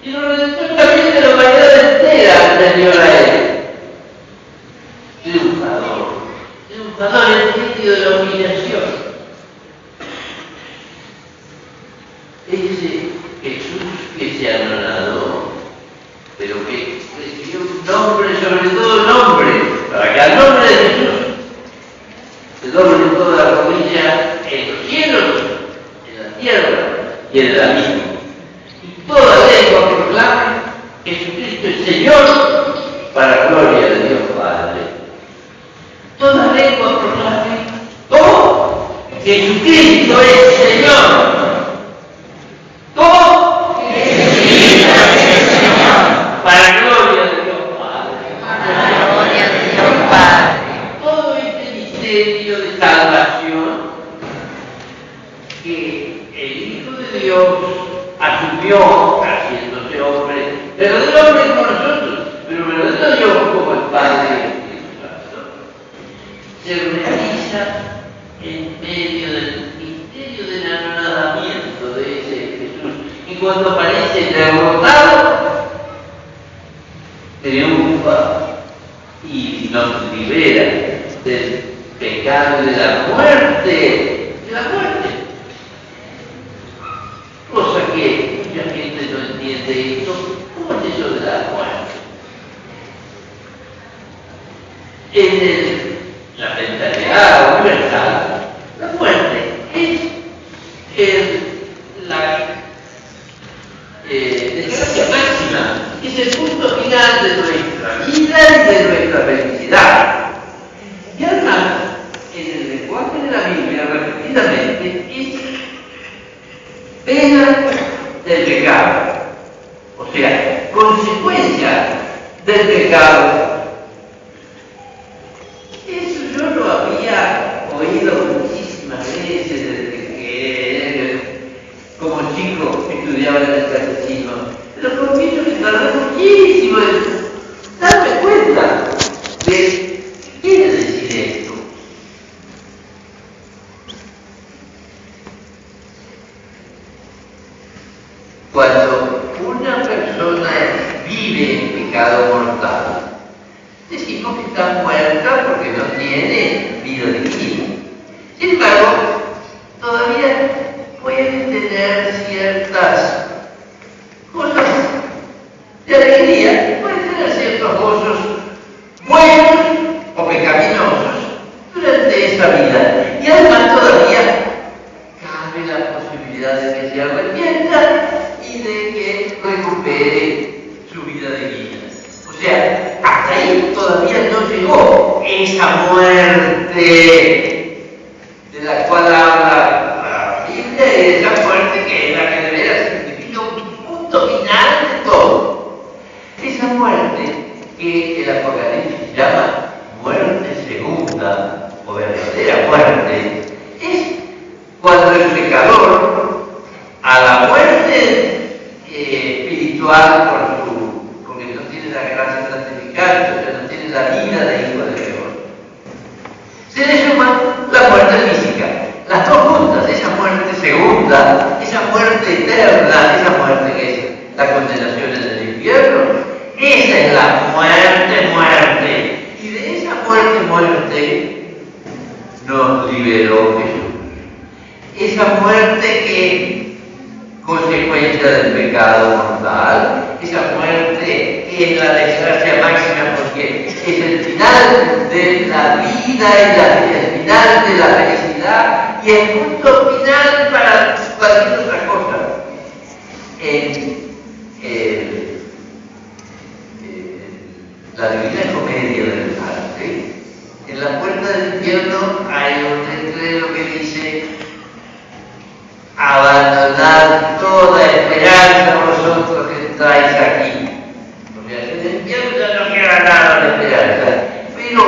sino redentor también de la humanidad entera anterior a Él. Triunfador en el sentido de la humillación. Ese Jesús que se anonadó, pero que recibió un nombre sobre todo nombre, para que al nombre de Jesús se doble toda la rodilla en los cielos, en la tierra y en el abismo. Y toda lengua proclame: Jesucristo es Señor, para gloria de Dios Padre. Toda lengua proclame: ¿cómo? Jesucristo es Señor. ¿Cómo? Jesucristo es Señor. Para gloria de Dios Padre. Para gloria de Dios Padre. Todo este misterio de salvación que el Hijo de Dios Dios haciéndose hombre, verdadero hombre como nosotros, pero verdadero Dios como el Padre y el Espíritu Santo, se realiza en medio del misterio del anonadamiento de ese Jesús. Y cuando aparece derrotado, triunfa y nos libera del pecado y de la muerte. Cosa que mucha gente no entiende esto. ¿Cómo es eso de la muerte? En la mentalidad universal, la muerte es la desgracia máxima, es el punto final de nuestra vida y de nuestra felicidad. Y además, en el lenguaje de la Biblia, repetidamente, es pena del pecado, o sea, consecuencia del pecado. Eso yo lo había oído muchísimas veces desde que como chico estudiaba en el catecismo, pero confieso que tardé muchísimo en darme cuenta de qué quiere decir esto. Cuando una persona vive en pecado mortal, decimos que está muerta porque no tiene vida divina. Sin embargo, todavía puede tener ciertas cosas de alegría, puede tener ciertos gozos buenos o pecaminosos durante esta vida. Y además todavía cabe la posibilidad de que se arrepienta y de que recupere su vida divina. O sea, hasta ahí todavía no llegó esa muerte de la cual habla la Biblia, esa muerte que es la que de veras significa un punto final de todo. Esa muerte que el Apocalipsis llama muerte segunda o verdadera muerte, es cuando el pecador a la muerte espiritual porque no tiene la gracia santificante, o sea, no tiene la vida de hijo de Dios, se le suma la muerte física, las dos juntas, esa muerte segunda, esa muerte eterna, esa muerte que es la condenación en el infierno. Esa es la muerte, y de esa muerte nos liberó Jesús. Esa muerte que consecuencia del pecado mortal, esa muerte que es la desgracia máxima porque es el final de la vida y el final de la felicidad y el punto final para cualquier otra cosa. La Divina Comedia del Arte, en la puerta del infierno hay un letrero que dice: abandonad toda esperanza vosotros que estáis aquí. O sea, en el infierno ya no queda nada de esperanza. Pero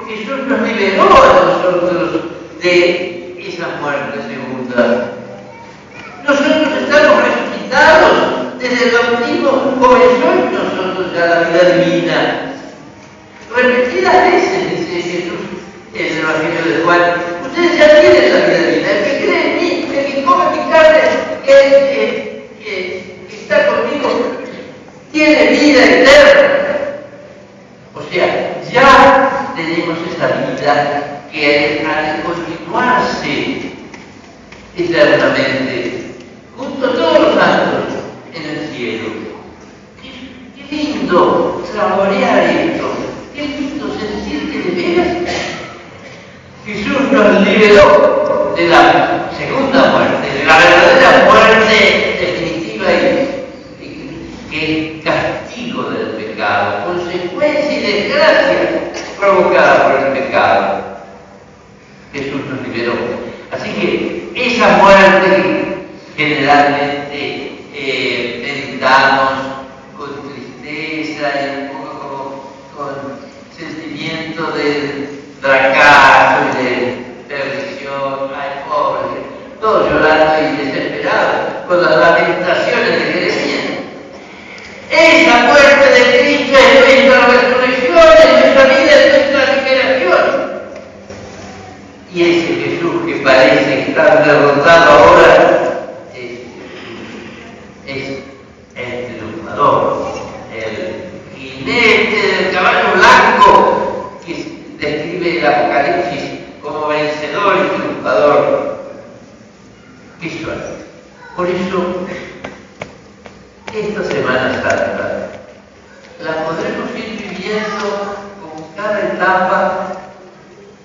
Jesús nos liberó a nosotros de esa muerte segunda. Nosotros estamos resucitados desde el bautismo, comenzó en nosotros ya la vida divina. Repetidas veces dice Jesús en el Evangelio de Juan: ustedes ya tienen la vida divina. El que cree en mí, el que come mi carne, que está conmigo, tiene vida eterna. O sea, ya tenemos esa vida que ha de continuarse eternamente junto a todos los santos en el cielo. Qué lindo saborear esto. Qué lindo sentir que de veras Jesús nos liberó de la segunda muerte, de la verdadera muerte definitiva y que es castigo del pecado, consecuencia y desgracia provocada por el pecado. Jesús nos liberó. Así que esa muerte que generalmente meditamos con tristeza y un poco con sentimiento de fracaso y de perdición, ay pobre, todos llorando y desesperados con las lamentaciones de Jeremías. Semana Santa la podremos ir viviendo con cada etapa,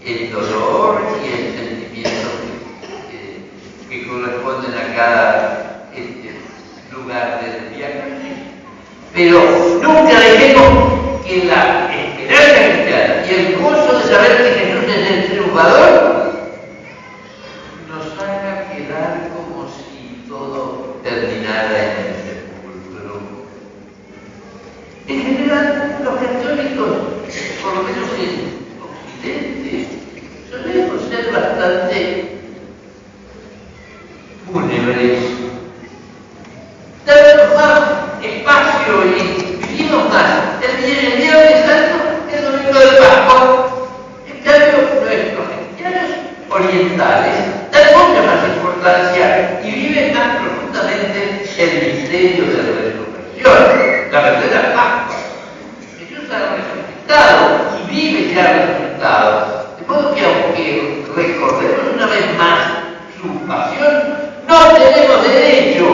el dolor y el sentimiento que corresponden a cada lugar del viaje. Pero nunca dejemos que la esperanza cristiana y el gozo de saber que Jesús es el triunfador nos haga quedar como si todo terminara en el sepulcro. En general, los católicos, por lo menos en Occidente, solemos ser bastante fúnebres. Damos más espacio y vivimos más el Viernes Santo que el Domingo de Pascua. En cambio, nuestros cristianos orientales dan mucha más importancia y viven más profundamente el misterio de la resurrección, la verdadera Pascua. Jesús ha resucitado y vive ya resucitado. De modo que aunque recordemos una vez más su pasión, no tenemos derecho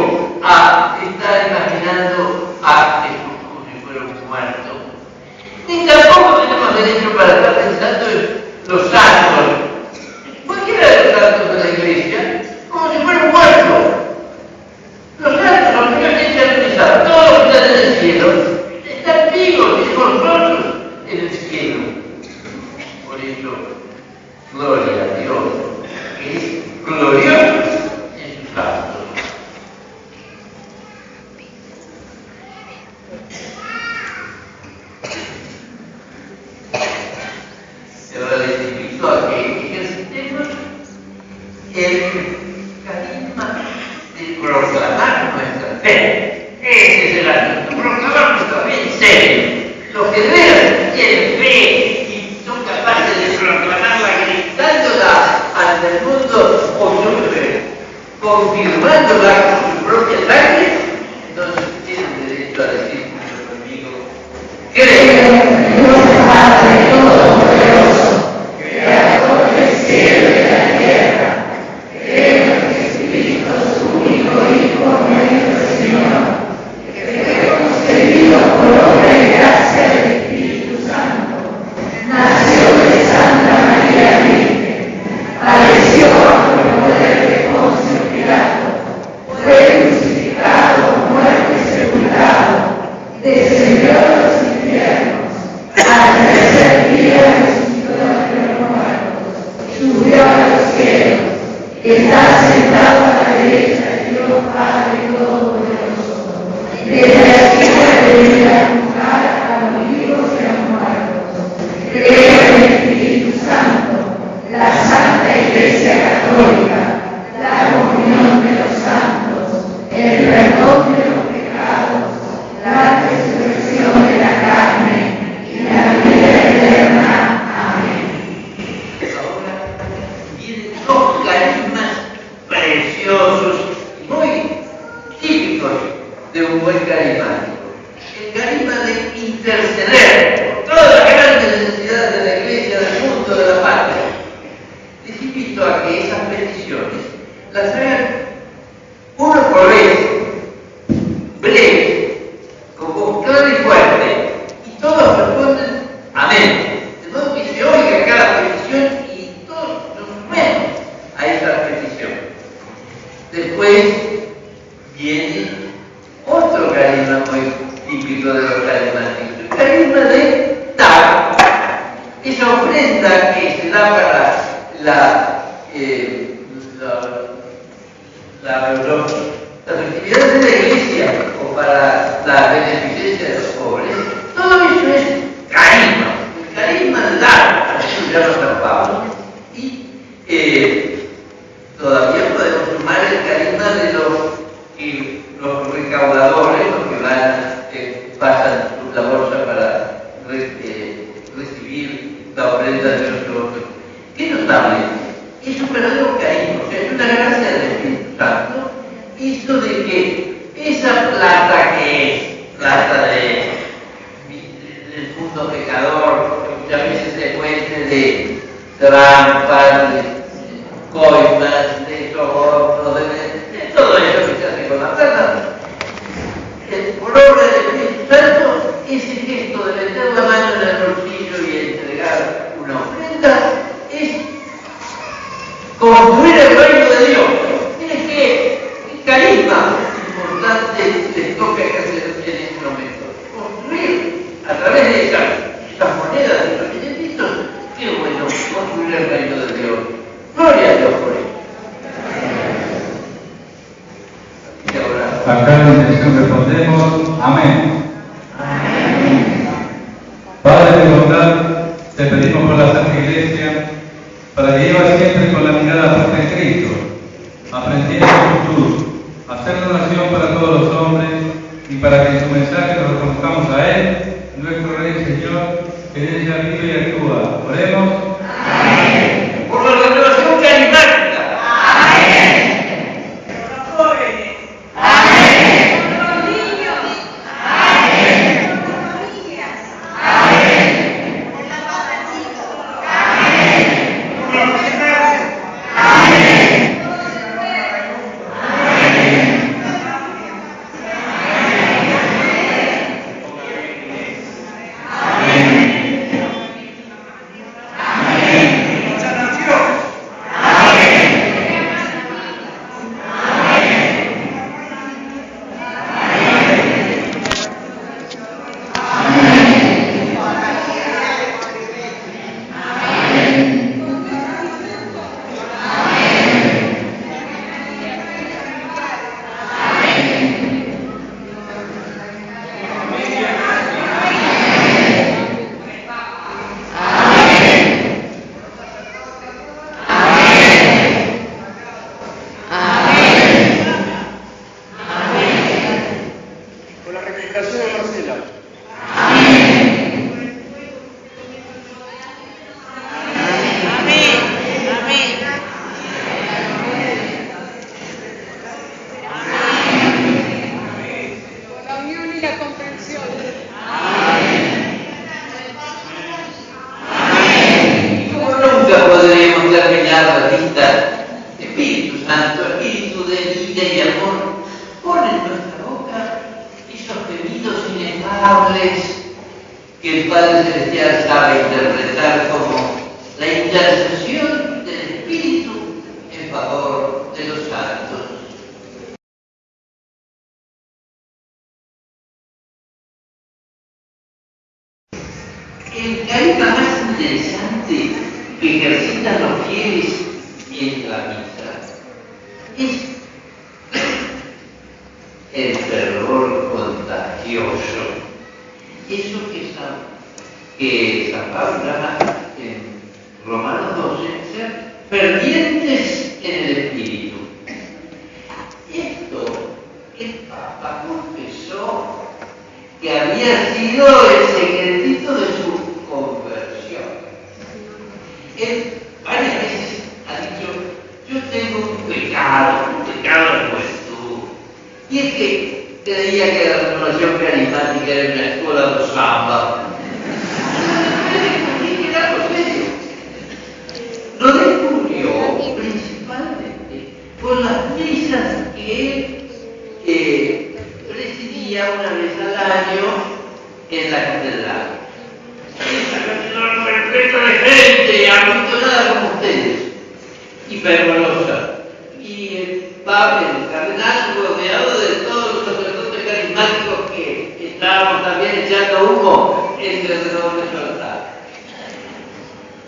a estar imaginando a Jesús como si fuera un muerto. Ni tampoco tenemos derecho para estar pensando en los santos, cualquiera de los santos de la Iglesia, como si fuera un muerto. Los santos, los que se han realizado, todos los que están en el cielo, están vivos y con nosotros en el cielo. Por eso, gloria a Dios, que es glorioso en sus santos. Ahora les invito a que ejercitemos el carisma de proclamar nuestra fe. Ese es el asunto, proclamar nuestra fe en serio. Los que de veras tienen fe y son capaces de proclamarla gritándola ante el mundo o confirmándola con su propia sangre, entonces tienen derecho a decir conmigo, creo. Padre Todopoderoso, Creador del cielo y de la tierra, creo en Jesucristo, su único Hijo, nuestro Señor, que fue concebido por obra y gracia del Espíritu Santo, nació de Santa María Virgen, padeció bajo el poder de Poncio Pilato, fue crucificado, muerto y sepultado, descendió a los infiernos. Al tercer día resucitó entre los muertos, subió a los cielos, está sentado a la derecha de Dios Padre Todopoderoso. Desde allí puede venir a juzgar a los vivos y a los muertos. Creo en el Espíritu Santo, la Santa Iglesia Católica, la comunión de los santos, el perdón de los pecados, la resurrección de la carne, la vida eterna. Amén. Ahora vienen dos carismas preciosos y muy típicos de un buen carismático. El carisma de interceder por todas las grandes necesidades de la Iglesia, del mundo, de la patria. Les invito a que esas peticiones las hagan uno por vez, breve, con voz clara y fuerte, y todos responden amén. De modo que se oiga cada petición y todos nos sumemos a esa petición. Después viene otro carisma muy típico de los carismáticos, el carisma de dar. Esa ofrenda que se da para las actividades de la Iglesia o para la beneficencia de los pobres, todo eso es carisma, el carisma de dar, así lo llama San Pablo. Y todavía podemos sumar el carisma de los recaudadores, los que pasan la bolsa para recibir la ofrenda de los otros. ¿Qué notable? Es un verdadero carisma, o sea, es una gracia del Espíritu Santo, esto de que esa plata que es plata del mundo pecador, que muchas veces se cuente de trampas, de coimas, de sobornos, de todo eso que se hace con la plata, por promover el reino de Dios. Miren que el carisma importante les toca ejercer en este momento. Construir a través de estas monedas de los billetitos, qué bueno, construir el reino de Dios. Gloria a Dios por ello. Y ahora, A cada intención respondemos, amén. Padre de bondad, te pedimos por la Santa Iglesia, para que llevas siempre con la mirada puesta en Cristo, aprendiendo su cruz, hacer una oración para todos los hombres y para que en su mensaje nos reconozcamos a Él, nuestro Rey y Señor, que en ella vive y actúa. Oremos. amén. Por la renovación carismática. Amén. Por los jóvenes. Amén. Por los niños. Amén. Por las familias. Amén. Por la paz, chicos. Amén. Por los profesionales. Amén. Por los enfermos. Amén. Muchas naciones. Por la recuperación de Marcela. Por la unión y la comprensión. Como nunca podremos terminar la lista, Espíritu Santo, Espíritu de vida y amor, pon en nuestra boca esos gemidos inefables que el Padre Celestial sabe interpretar como la intercesión del Espíritu en favor de los santos. El carisma más interesante que ejercitan los fieles en la misa es el fervor contagioso. Eso que San Pablo llama en Romanos 12 ser fervientes en el Espíritu. Esto el Papa confesó que había sido el secretito de su conversión. Él varias veces ha dicho, yo tengo un pecado de juventud. Y es que creía que la renovación carismática era una escuela de samba. Lo descubrió principalmente por las misas que él presidía una vez al año en la catedral. Esa catedral repleta de gente amontonada como ustedes y fervorosa. Y el cardenal rodeado de todos los sacerdotes carismáticos que estábamos también echando humo entre alrededor de su altar.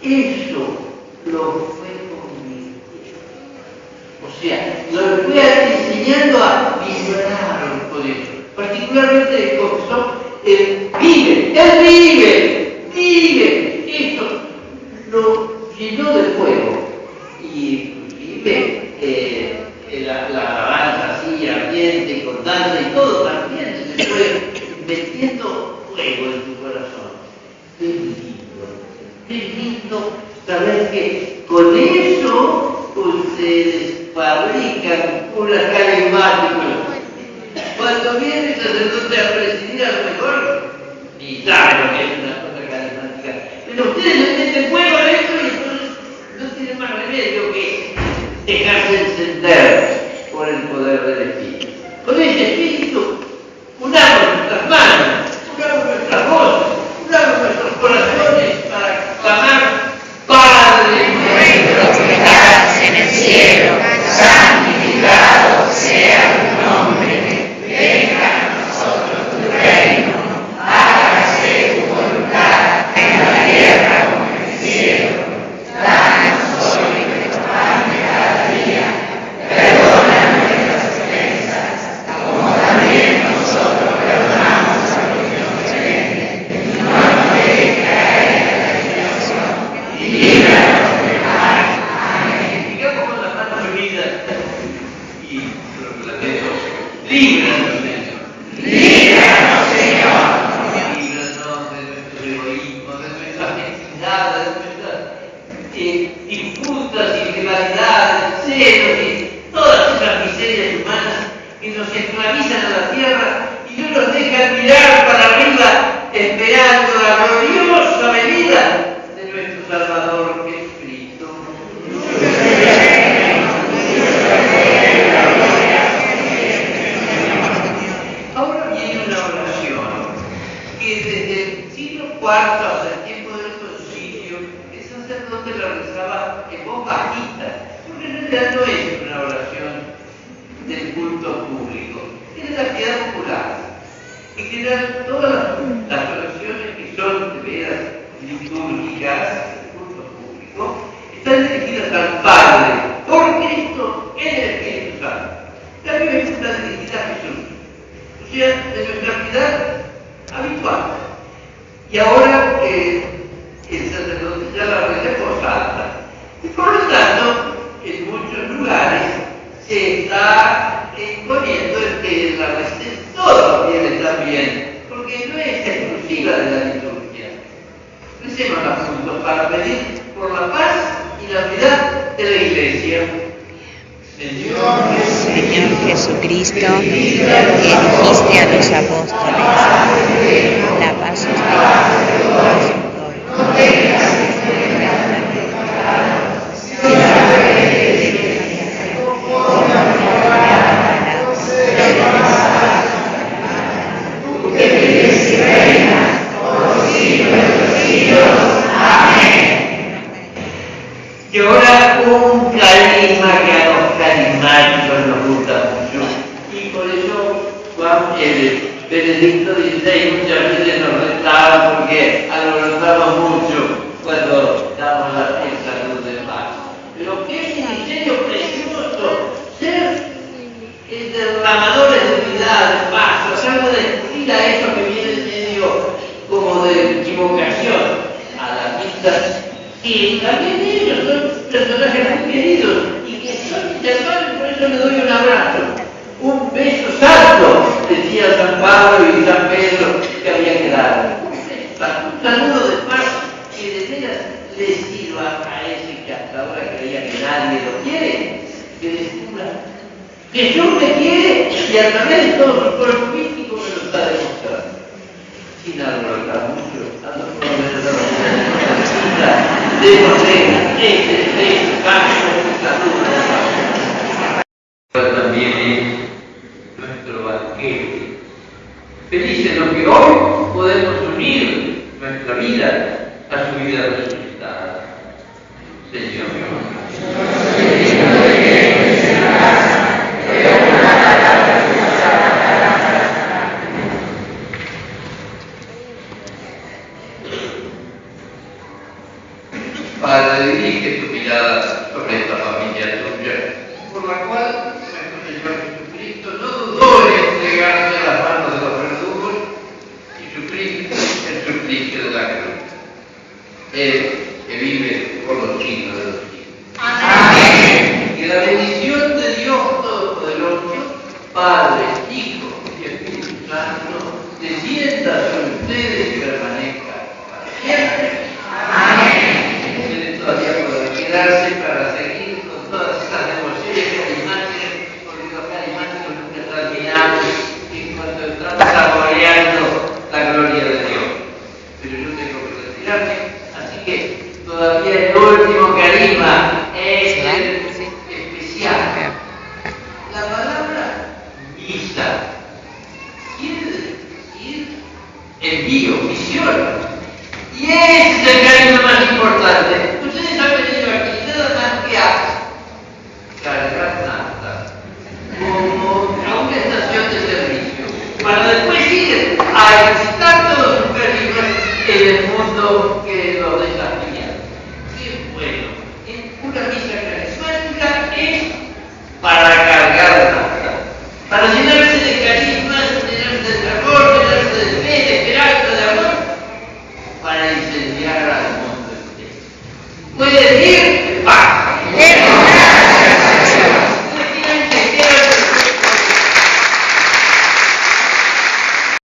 Eso lo fue convirtiendo. O sea, lo fue enseñando a vibrar con eso. Particularmente el confesor, él vive. Eso lo llenó de fuego. Y inclusive la alabanza así, ardiente y con danza y todo también se le fue metiendo fuego en tu corazón. Qué lindo saber que con eso ustedes fabrican unas carismáticas. Cuando viene el sacerdote a presidir, a lo mejor ni sabe lo que es una cosa carismática. Pero ustedes le meten fuego a esto y entonces no tienen más remedio que dejarse encender por el poder del Espíritu. Con ese Espíritu, unamos nuestras manos, unamos nuestras voces, unamos nuestros corazones para clamar, Padre nuestro que estás en el cielo. esperando la gloriosa venida de nuestro Salvador Jesucristo. Ahora viene una oración que desde el siglo IV hasta el tiempo del Concilio el sacerdote la rezaba en voz bajita, porque en realidad no es una oración del culto público, es de la piedad popular. En general, todas las oraciones que son de veras litúrgicas del culto público están dirigidas al Padre, por Cristo, en el Espíritu Santo. La Biblia está dirigida a Jesús, o sea, de nuestra piedad habitual. Y ahora el sacerdote ya la reza en voz alta. Y por lo tanto, en muchos lugares se está imponiendo el que la recen todos los fieles también, porque no es exclusiva de la liturgia. Recémosla juntos para pedir por la paz y la unidad de la Iglesia. Señor Jesucristo, que dijiste a los apóstoles, la paz os dejo. Y ahora un carisma que a los carismáticos nos gusta mucho. Y por eso Juan Benedicto XVI muchas veces nos retaba porque alborotamos mucho cuando damos el saludo de paz. Pero qué ministerio precioso ser derramadores de unidad, de paz, tratando de decir a eso que viene en medio como de equivocación, a la misa. Y también ellos son personajes muy queridos y que son mis hermanos, por eso les doy un abrazo. Un beso santo, decía San Pablo y San Pedro que había que dar. Un saludo de paz que de veras le sirva a ese que hasta ahora creía que nadie lo quiere, que descubra Jesús me quiere y a través de todo su cuerpo místico me lo está demostrando. Sin alborotar mucho, dando por lo menos la también es nuestro banquete. Felices los que hoy podemos unir nuestra vida a su vida resucitada. Señor. Padre, dirige tu mirada sobre esta familia tuya, por la cual nuestro Señor Jesucristo no dudó en entregarse a las manos de los verdugos y sufrir el suplicio de la cruz. Él que vive por los siglos de los siglos. Amén. Que la bendición de Dios Todopoderoso, Padre, Hijo y Espíritu Santo, descienda sobre ustedes y permanezca para siempre. Amén. Todavía pueden quedarse para seguir con todas estas devociones carismáticas, porque los carismáticos nunca terminamos en cuanto estamos saboreando la gloria de Dios. Pero yo tengo que retirarme, así que todavía el último carisma es el especial. La palabra misa quiere decir envío, misión. Y ese es el carisma más importante. Ustedes han venido aquí nada más que a cargar nafta, como a una estación de servicio, para después ir a excitar todos sus peligros en el mundo que los desafía. Qué bueno. Una misa carismática es para cargar nafta, para llenarse de carismas, llenarse de terror, llenarse de fe, de esperanza, de amor, para incendiar al mundo entero. Puedes ir